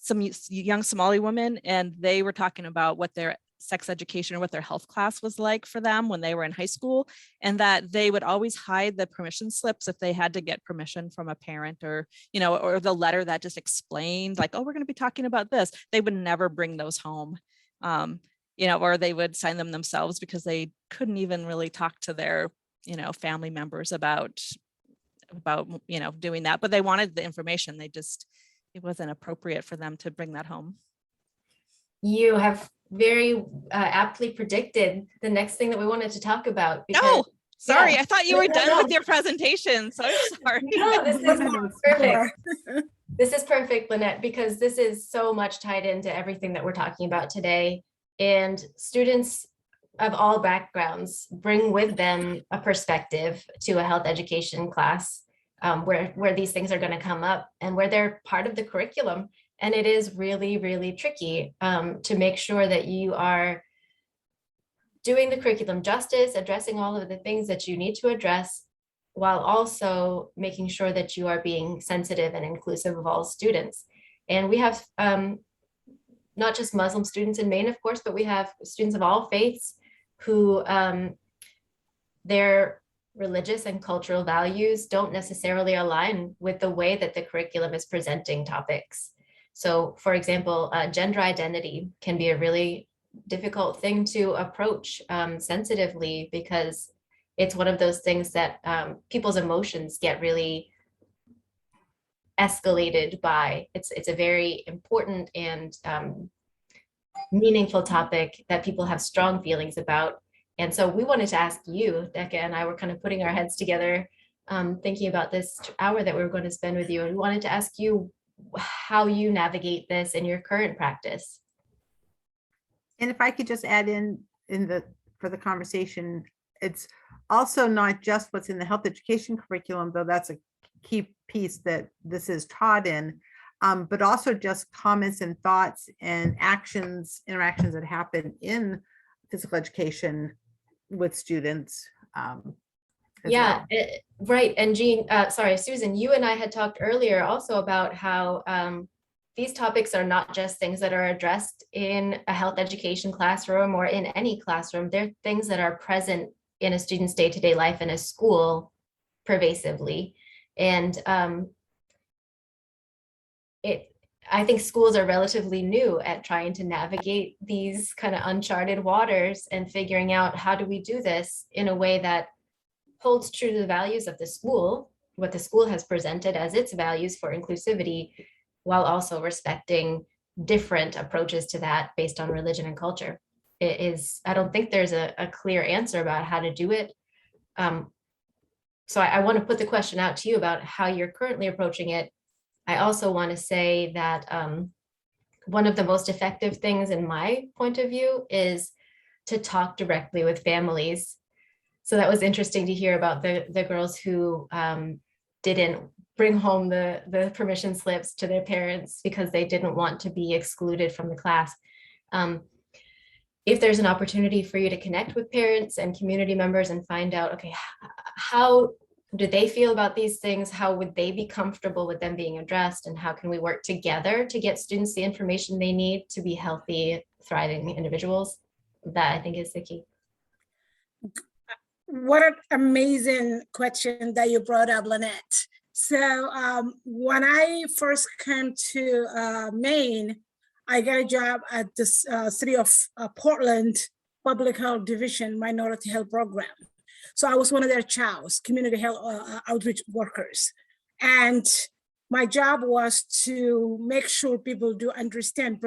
some young Somali women, and they were talking about what their sex education or what their health class was like for them when they were in high school, and that they would always hide the permission slips if they had to get permission from a parent, or or the letter that just explained like, oh, we're going to be talking about this. They would never bring those home, or they would sign them themselves, because they couldn't even really talk to their family members about doing that. But they wanted the information. It wasn't appropriate for them to bring that home. You have very aptly predicted the next thing that we wanted to talk about. No, sorry, yeah. I thought you were done No. with your presentation. So I'm sorry. No, this is perfect. This is perfect, Lynette, because this is so much tied into everything that we're talking about today. And students of all backgrounds bring with them a perspective to a health education class, where these things are going to come up and where they're part of the curriculum. And it is really, really tricky to make sure that you are doing the curriculum justice, addressing all of the things that you need to address, while also making sure that you are being sensitive and inclusive of all students. And we have not just Muslim students in Maine, of course, but we have students of all faiths who their religious and cultural values don't necessarily align with the way that the curriculum is presenting topics. So, for example, gender identity can be a really difficult thing to approach sensitively, because it's one of those things that people's emotions get really escalated by. It's a very important and meaningful topic that people have strong feelings about. And so we wanted to ask you, Deka and I were kind of putting our heads together, thinking about this hour that we were going to spend with you. And we wanted to ask you how you navigate this in your current practice. And if I could just add for the conversation, it's also not just what's in the health education curriculum, though that's a key piece that this is taught in, but also just comments and thoughts and interactions that happen in physical education with students. Yeah, right. And Jean, Susan, you and I had talked earlier also about how these topics are not just things that are addressed in a health education classroom or in any classroom. They're things that are present in a student's day-to-day life in a school pervasively. And I think schools are relatively new at trying to navigate these kind of uncharted waters and figuring out how do we do this in a way that holds true to the values of the school, what the school has presented as its values for inclusivity, while also respecting different approaches to that based on religion and culture. I don't think there's a clear answer about how to do it. So I want to put the question out to you about how you're currently approaching it. I also want to say that one of the most effective things in my point of view is to talk directly with families. So that was interesting to hear about the girls who didn't bring home the permission slips to their parents because they didn't want to be excluded from the class. if there's an opportunity for you to connect with parents and community members and find out, okay, how do they feel about these things? How would they be comfortable with them being addressed? And how can we work together to get students the information they need to be healthy, thriving individuals? That I think is the key. What an amazing question that you brought up, Lynette. So when I first came to Maine, I got a job at the city of Portland Public Health Division Minority Health Program. So I was one of their CHOWs, community health outreach workers. And my job was to make sure people do understand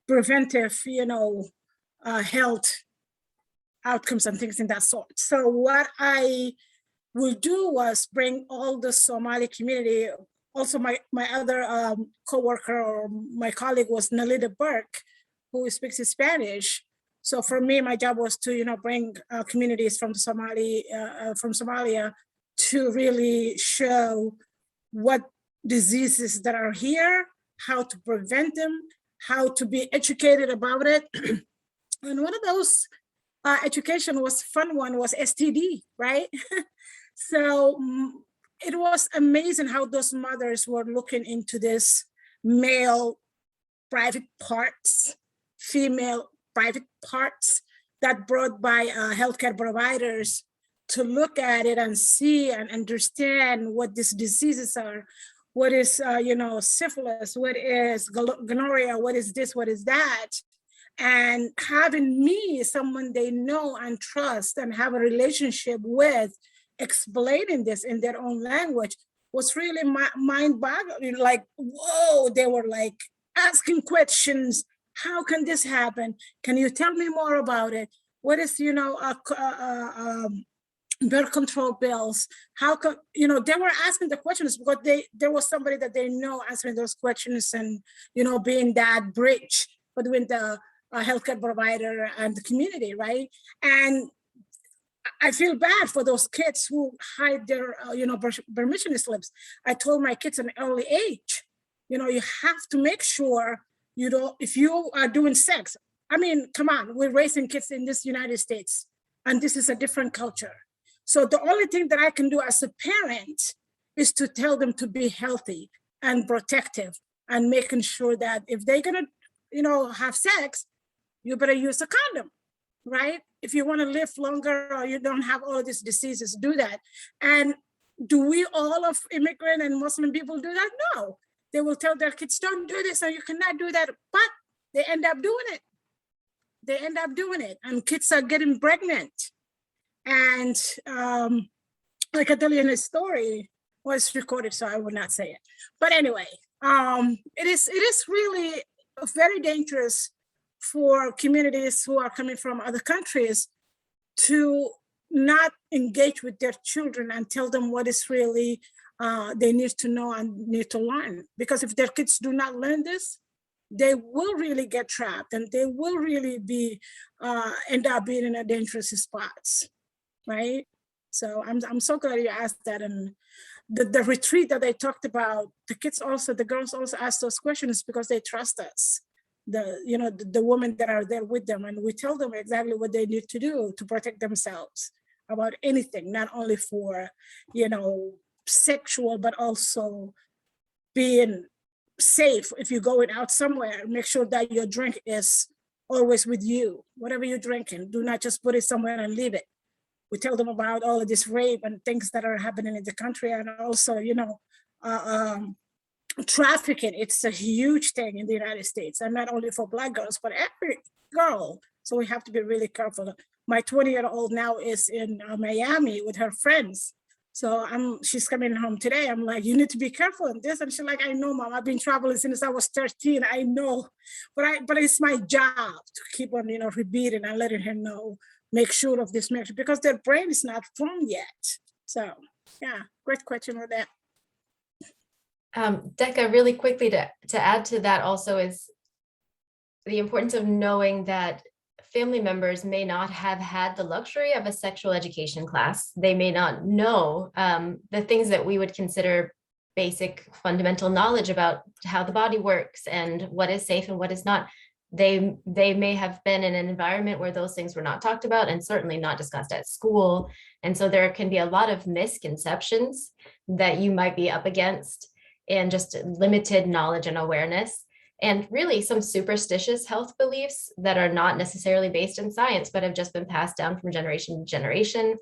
preventive, health outcomes and things in that sort. So what I will do was bring all the Somali community. Also, my other coworker or my colleague was Nalida Burke, who speaks Spanish. So for me, my job was to bring communities from Somalia to really show what diseases that are here, how to prevent them, how to be educated about it. And one of those education was fun one was STD, right? So it was amazing how those mothers were looking into this male private parts, female private parts that brought by healthcare providers to look at it and see and understand what these diseases are. What is, syphilis, what is gonorrhea, what is this, what is that? And having me, someone they know and trust and have a relationship with, explaining this in their own language was really mind-boggling. Like, whoa, they were like asking questions. How can this happen? Can you tell me more about it? What is, birth control pills? How come, they were asking the questions because there was somebody that they know answering those questions and, being that bridge between the healthcare provider and the community, right? And I feel bad for those kids who hide their, permission slips. I told my kids at an early age, you have to make sure if you are doing sex, I mean, come on, we're raising kids in this United States, and this is a different culture. So the only thing that I can do as a parent is to tell them to be healthy and protective and making sure that if they're gonna, have sex, you better use a condom, right? If you want to live longer or you don't have all of these diseases, do that. And do we all of immigrant and Muslim people do that? No. They will tell their kids, don't do this, or you cannot do that, but they end up doing it. And kids are getting pregnant. And I can tell you in a story, was recorded, so I will not say it. But anyway, it is really very dangerous for communities who are coming from other countries to not engage with their children and tell them what is really they need to know and need to learn. Because if their kids do not learn this, they will really get trapped and they will really be end up being in a dangerous spots, right? So I'm so glad you asked that. And the retreat that they talked about, the girls also asked those questions because they trust us. The women that are there with them, and we tell them exactly what they need to do to protect themselves about anything, not only for sexual, but also being safe. If you're going out somewhere, make sure that your drink is always with you. Whatever you're drinking, do not just put it somewhere and leave it. We tell them about all of this rape and things that are happening in the country, and also trafficking. It's a huge thing in the United States, and not only for Black girls, but every girl. So we have to be really careful. My 20-year-old now is in Miami with her friends. So she's coming home today. I'm like, you need to be careful in this. And she's like, I know, Mom, I've been traveling since I was 13. I know, but it's my job to keep on, repeating and letting her know, make sure of this message, because their brain is not formed yet. So yeah, great question on that. Deka, really quickly to add to that also is the importance of knowing that family members may not have had the luxury of a sexual education class. They may not know the things that we would consider basic fundamental knowledge about how the body works and what is safe and what is not. they may have been in an environment where those things were not talked about and certainly not discussed at school. And so there can be a lot of misconceptions that you might be up against and just limited knowledge and awareness, and really some superstitious health beliefs that are not necessarily based in science, but have just been passed down from generation to generation.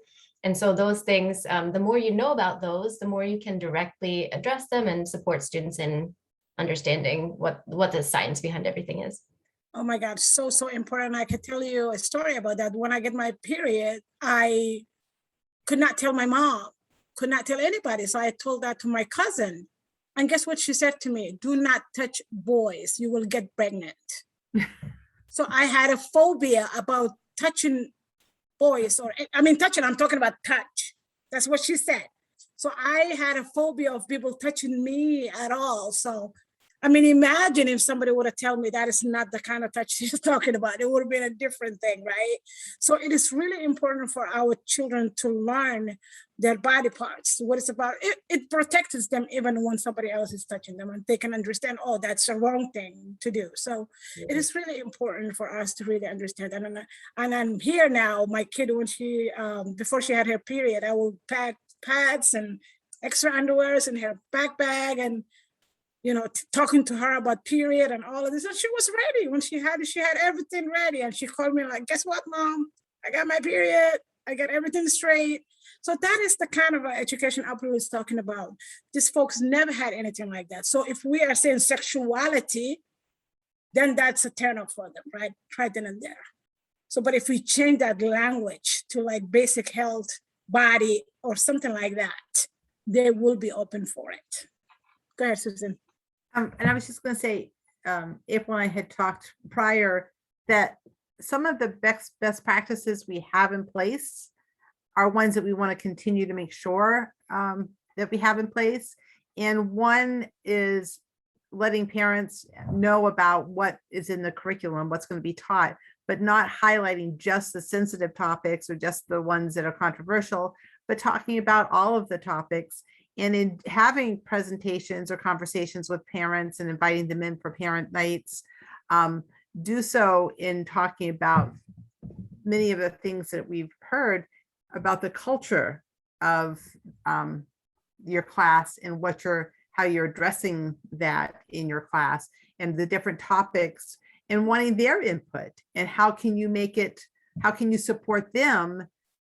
And so those things, the more you know about those, the more you can directly address them and support students in understanding what the science behind everything is. Oh my God, so important. I could tell you a story about that. When I get my period, I could not tell my mom, could not tell anybody. So I told that to my cousin. And guess what she said to me? Do not touch boys, you will get pregnant. So I had a phobia about touching boys, or I mean, touching, I'm talking about touch. That's what she said. So I had a phobia of people touching me at all. So, I mean, imagine if somebody would have told me that is not the kind of touch she's talking about. It would have been a different thing, right? So it is really important for our children to learn their body parts, what it's about. It protects them even when somebody else is touching them, and they can understand, oh, that's a wrong thing to do. So it is really important for us to really understand that. And I'm here now, my kid, when she, before she had her period, I will pack pads and extra underwears in her backpack, and you know, talking to her about period and all of this. And she was ready when she had everything ready. And she called me like, guess what, Mom? I got my period. I got everything straight. So that is the kind of education April is talking about. These folks never had anything like that. So if we are saying sexuality, then that's a turn off for them, right? Right then and there. So, but if we change that language to like basic health, body, or something like that, they will be open for it. Go ahead, Susan. And I was just going to say, if when I had talked prior, that some of the best practices we have in place are ones that we want to continue to make sure that we have in place. And one is letting parents know about what is in the curriculum, what's going to be taught, but not highlighting just the sensitive topics or just the ones that are controversial, but talking about all of the topics. And in having presentations or conversations with parents and inviting them in for parent nights, do so in talking about many of the things that we've heard about the culture of your class and how you're addressing that in your class and the different topics, and wanting their input and how can you support them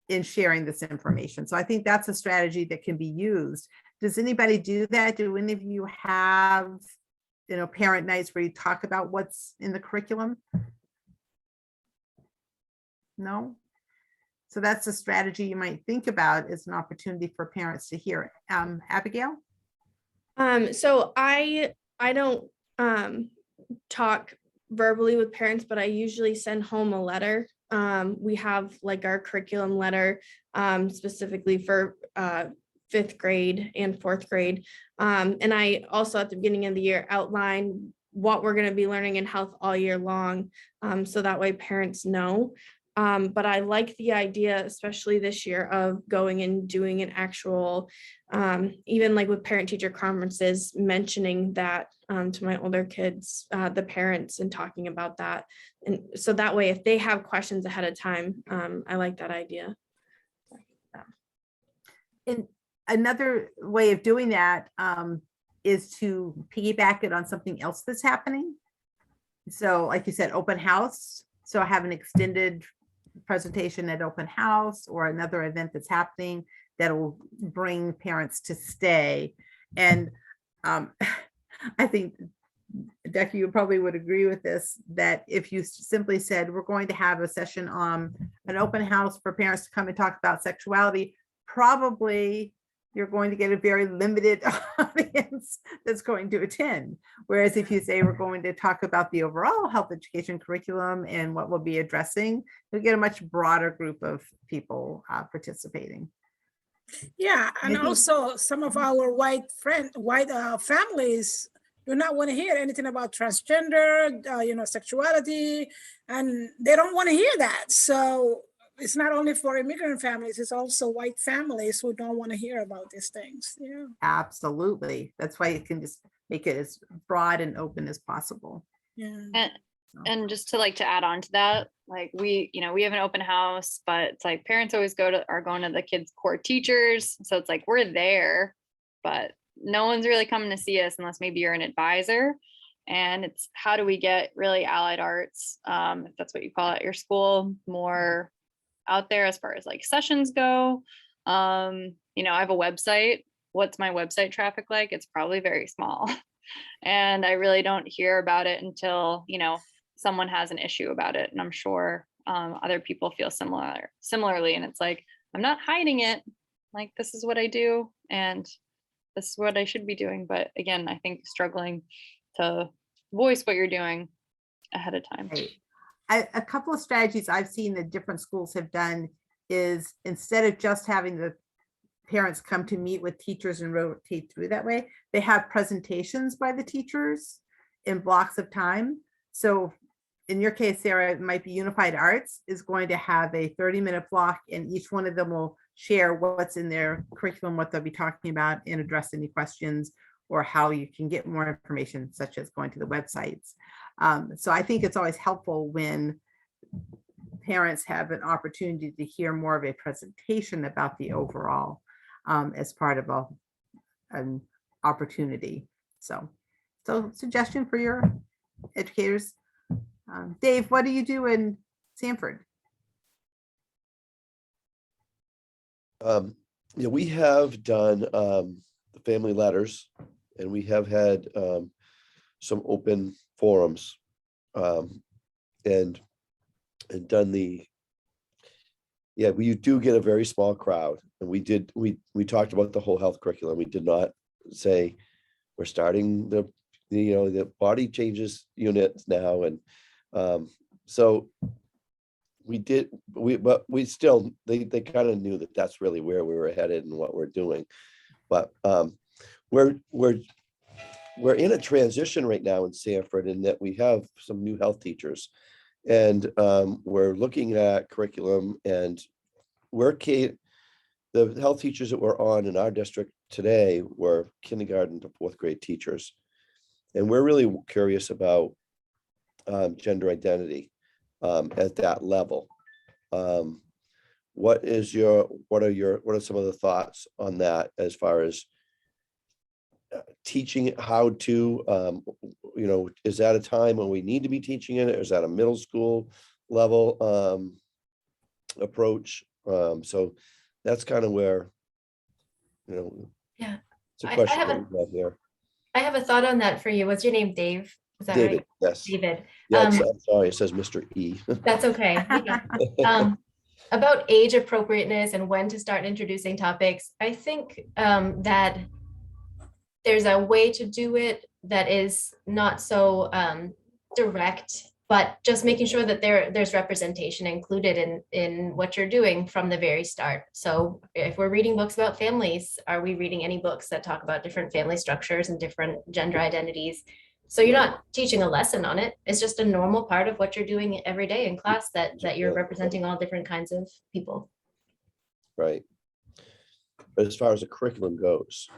in sharing this information. So I think that's a strategy that can be used. Does anybody do that? Do any of you have, parent nights where you talk about what's in the curriculum? No? So that's a strategy you might think about as an opportunity for parents to hear it. Abigail? So I don't talk verbally with parents, but I usually send home a letter. We have like our curriculum letter specifically for 5th grade and 4th grade. And I also at the beginning of the year outline what we're going to be learning in health all year long. So that way parents know. But I like the idea, especially this year, of going and doing an actual, even like with parent teacher conferences, mentioning that to my older kids, the parents, and talking about that. And so that way, if they have questions ahead of time, I like that idea. And another way of doing that is to piggyback it on something else that's happening. So like you said, open house. So I have an extended presentation at open house or another event that's happening that will bring parents to stay. And I think, Deka, you probably would agree with this, that if you simply said, we're going to have a session on an open house for parents to come and talk about sexuality, probably you're going to get a very limited audience that's going to attend. Whereas if you say we're going to talk about the overall health education curriculum and what we'll be addressing, you'll get a much broader group of people participating. Yeah, and also some of our white families do not want to hear anything about transgender, sexuality, and they don't want to hear that. So it's not only for immigrant families, it's also white families who don't want to hear about these things. Yeah. Absolutely. That's why you can just make it as broad and open as possible. Yeah. And just to like to add on to that, like we have an open house, but it's like parents always are going to the kids' core teachers. So it's like we're there, but no one's really coming to see us unless maybe you're an advisor. And it's how do we get really allied arts, if that's what you call it at your school, more out there as far as like sessions go. I have a website. What's my website traffic like? It's probably very small. And I really don't hear about it until, someone has an issue about it. And I'm sure other people feel similarly. And it's like, I'm not hiding it. Like, this is what I do. And this is what I should be doing. But again, I think struggling to voice what you're doing ahead of time. Right. A couple of strategies I've seen that different schools have done is instead of just having the parents come to meet with teachers and rotate through that way, they have presentations by the teachers in blocks of time. So in your case, Sarah, it might be Unified Arts is going to have a 30-minute block, and each one of them will share what's in their curriculum, what they'll be talking about, and address any questions or how you can get more information, such as going to the websites. So I think it's always helpful when parents have an opportunity to hear more of a presentation about the overall as part of an opportunity. So suggestion for your educators. Dave, what do you do in Sanford? We have done family letters, and we have had some open forums, and done we do get a very small crowd, and we talked about the whole health curriculum. We did not say we're starting the body changes units now, and so but we still, they kind of knew that that's really where we were headed and what we're doing. But we're in a transition right now in Sanford, in that we have some new health teachers, and we're looking at curriculum, and the health teachers that were on in our district today were kindergarten to 4th grade teachers. And we're really curious about gender identity at that level. What are some of the thoughts on that, as far as teaching how to, is that a time when we need to be teaching it, or is that a middle school level approach? So that's kind of where, Yeah. it's a I question have that we have here. I have a thought on that for you. What's your name, Dave? Is that David, right? yes. David. Yeah, I'm sorry, it says Mr. E. That's okay. Yeah. About age appropriateness and when to start introducing topics, I think that there's a way to do it that is not so direct, but just making sure that there's representation included in what you're doing from the very start. So if we're reading books about families, are we reading any books that talk about different family structures and different gender identities? So you're not teaching a lesson on it. It's just a normal part of what you're doing every day in class, that you're representing all different kinds of people. Right. But as far as the curriculum goes,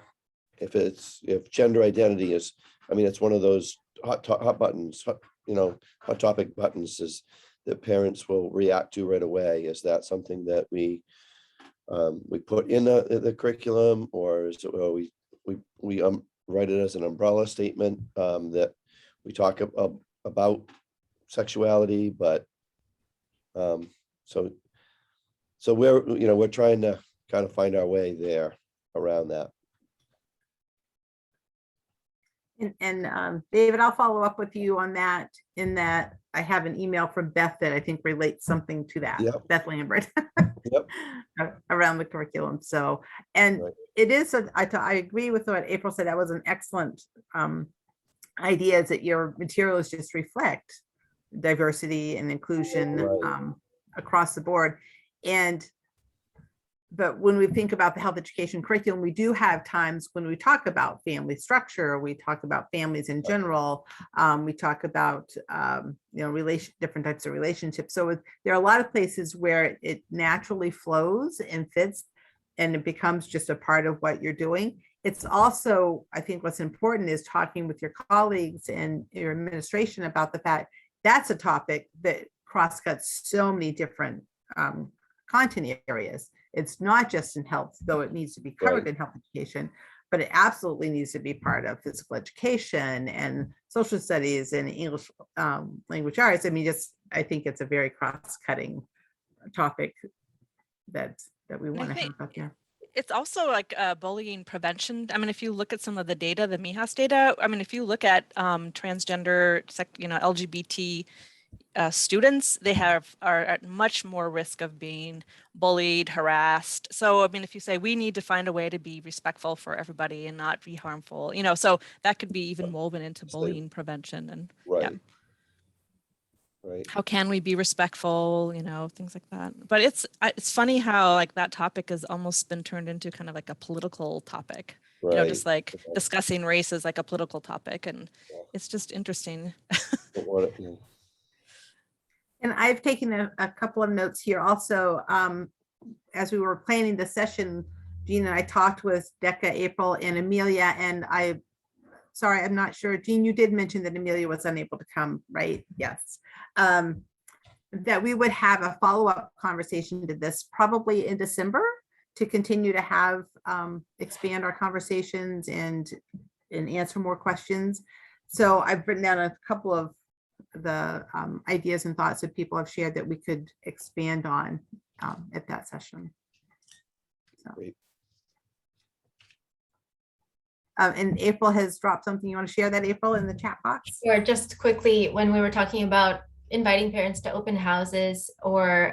if gender identity is, it's one of those hot buttons, hot topic buttons is that parents will react to right away. Is that something that we put in the curriculum, or is it, we write it as an umbrella statement that we talk about sexuality, but so we're trying to kind of find our way there around that. And David, I'll follow up with you on that, in that I have an email from Beth that I think relates something to that. Yep. Beth Lambert. Yep. Around the curriculum. So, and Right. it is, I agree with what April said. That was an excellent idea, is that your materials just reflect diversity and inclusion Right. Across the board. But when we think about the health education curriculum, we do have times when we talk about family structure, we talk about families in general, we talk about, different types of relationships. So there are a lot of places where it naturally flows and fits, and it becomes just a part of what you're doing. It's also, I think what's important is talking with your colleagues and your administration about the fact that's a topic that cross-cuts so many different content areas. It's not just in health, though it needs to be covered Right. in health education, but it absolutely needs to be part of physical education and social studies and English language arts. I mean, I think it's a very cross-cutting topic that we want to have think up there. it's also like bullying prevention. I mean, if you look at some of the data, the MIHAS data, I mean, if you look at transgender, LGBT students, they are at much more risk of being bullied, harassed. So, I mean, if you say we need to find a way to be respectful for everybody and not be harmful, so that could be even woven into bullying prevention and yeah. Right. How can we be respectful, things like that. But it's funny how like that topic has almost been turned into kind of like a political topic, Right. just like discussing race is like a political topic. And it's just interesting. Don't want it, yeah. And I've taken a couple of notes here also. As we were planning the session, Jean and I talked with Deka, April, and Amelia, and sorry, I'm not sure. Jean, you did mention that Amelia was unable to come, right? Yes. That we would have a follow-up conversation to this probably in December to continue to have expand our conversations and answer more questions. So I've written down a couple of the ideas and thoughts that people have shared that we could expand on at that session. So. Great. And April has dropped something. You want to share that, April, in the chat box? Or just quickly, when we were talking about inviting parents to open houses or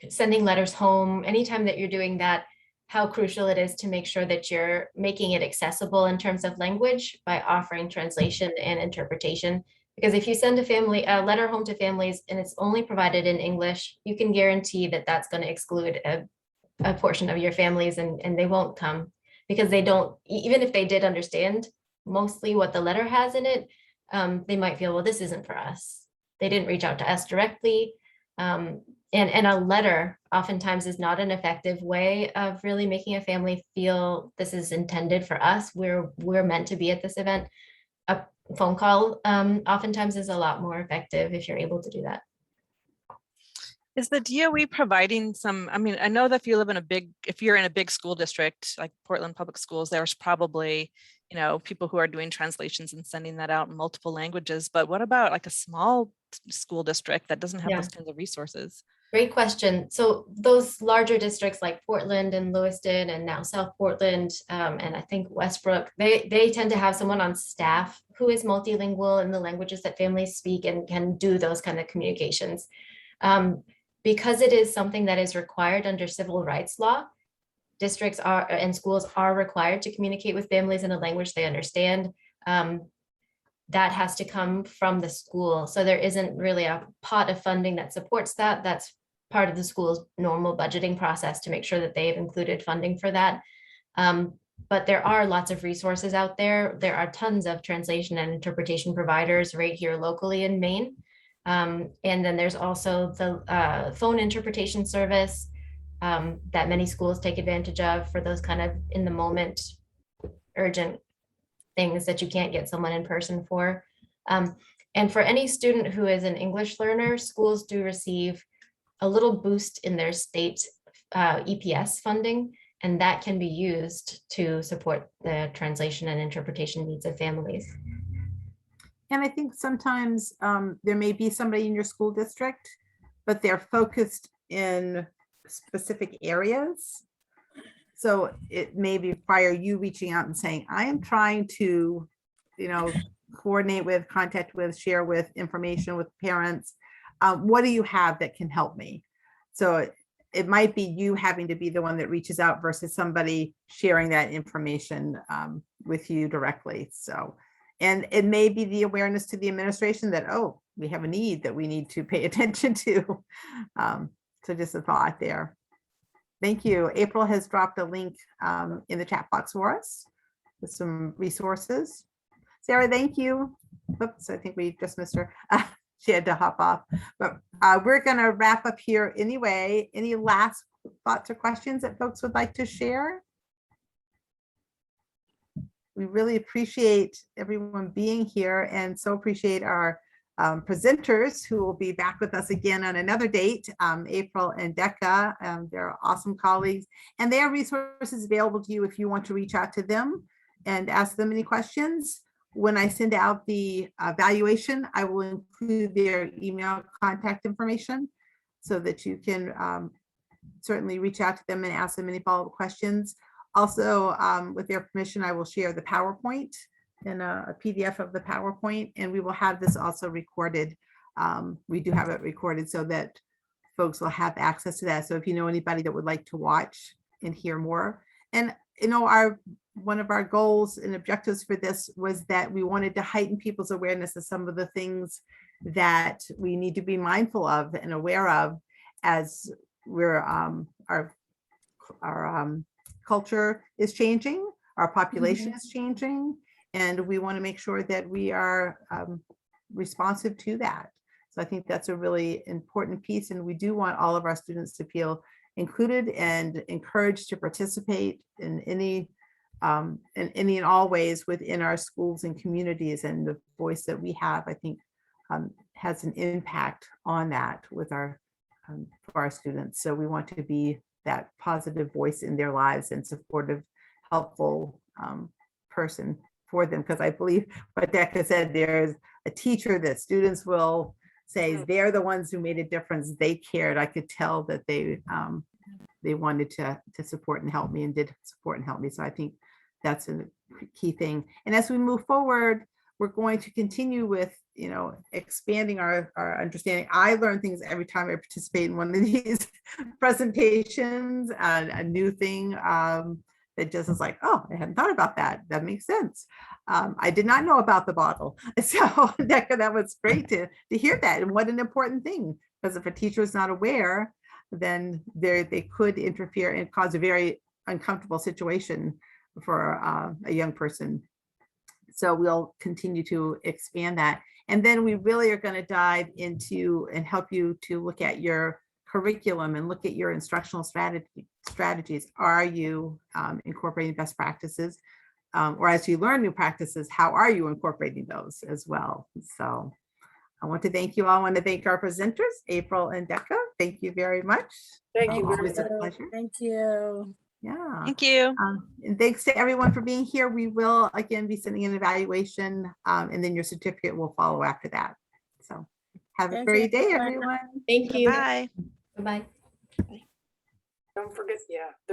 sending letters home, anytime that you're doing that, how crucial it is to make sure that you're making it accessible in terms of language by offering translation and interpretation. Because if you send a letter home to families and it's only provided in English, you can guarantee that that's going to exclude a portion of your families and they won't come because they don't, even if they did understand mostly what the letter has in it, they might feel, well, this isn't for us. They didn't reach out to us directly. And a letter oftentimes is not an effective way of really making a family feel this is intended for us. We're meant to be at this event. A phone call oftentimes is a lot more effective if you're able to do that. Is the DOE providing some, I mean, I know that if you're in a big school district, like Portland Public Schools, there's probably, people who are doing translations and sending that out in multiple languages, but what about like a small school district that doesn't have those kinds of resources? Great question. So those larger districts like Portland and Lewiston and now South Portland and I think Westbrook, they tend to have someone on staff who is multilingual in the languages that families speak and can do those kind of communications. Because it is something that is required under civil rights law, districts and schools are required to communicate with families in a language they understand. That has to come from the school. So there isn't really a pot of funding that supports that. That's part of the school's normal budgeting process to make sure that they've included funding for that. But there are lots of resources out there. There are tons of translation and interpretation providers right here locally in Maine. And then there's also the phone interpretation service that many schools take advantage of for those kind of in the moment urgent things that you can't get someone in person for. And for any student who is an English learner, schools do receive a little boost in their state EPS funding, and that can be used to support the translation and interpretation needs of families. And I think sometimes there may be somebody in your school district, but they're focused in specific areas. So it may require you reaching out and saying, I am trying to, coordinate with, contact with, share with information with parents. What do you have that can help me? So it might be you having to be the one that reaches out versus somebody sharing that information with you directly. So, and it may be the awareness to the administration that, oh, we have a need that we need to pay attention to. So just a thought there. Thank you. April has dropped a link in the chat box for us with some resources. Sarah, thank you. Oops, I think we just missed her. She had to hop off, but we're going to wrap up here anyway. Any last thoughts or questions that folks would like to share? We really appreciate everyone being here and so appreciate our presenters who will be back with us again on another date, April and Deka. They're awesome colleagues, and there are resources available to you if you want to reach out to them and ask them any questions. When I send out the evaluation, I will include their email contact information so that you can certainly reach out to them and ask them any follow-up questions. Also, with their permission, I will share the PowerPoint and a PDF of the PowerPoint, and we will have this also recorded. We do have it recorded so that folks will have access to that. So if you know anybody that would like to watch and hear more, and you know, one of our goals and objectives for this was that we wanted to heighten people's awareness of some of the things that we need to be mindful of and aware of as we're our culture is changing, our population is changing, and we want to make sure that we are responsive to that. So I think that's a really important piece, and we do want all of our students to feel included and encouraged to participate in any and all ways within our schools and communities. And the voice that we have, I think, has an impact on that with our for our students. So we want to be that positive voice in their lives and supportive, helpful person for them. Because I believe what Deka said, there's a teacher that students will say they're the ones who made a difference. They cared. I could tell that they wanted to support and help me, and did support and help me. So I think that's a key thing. And as we move forward, we're going to continue with, you know, expanding our understanding. I learn things every time I participate in one of these presentations, a new thing that just is like, oh, I hadn't thought about that. That makes sense. I did not know about the bottle. So Deka, that was great to hear that. And what an important thing, because if a teacher is not aware, then they could interfere and cause a very uncomfortable situation for a young person. So we'll continue to expand that. And then we really are going to dive into and help you to look at your curriculum and look at your instructional strategies. Are you incorporating best practices? Or as you learn new practices, how are you incorporating those as well? So I want to thank you all. I want to thank our presenters, April and Deka. Thank you very much. Thank you. Always a pleasure. Thank you. Yeah. Thank you. And thanks to everyone for being here. We will again be sending an evaluation, and then your certificate will follow after that. So have a Thank great you, day, everyone. everyone. Thank you. Bye. Bye-bye. Don't forget, yeah, the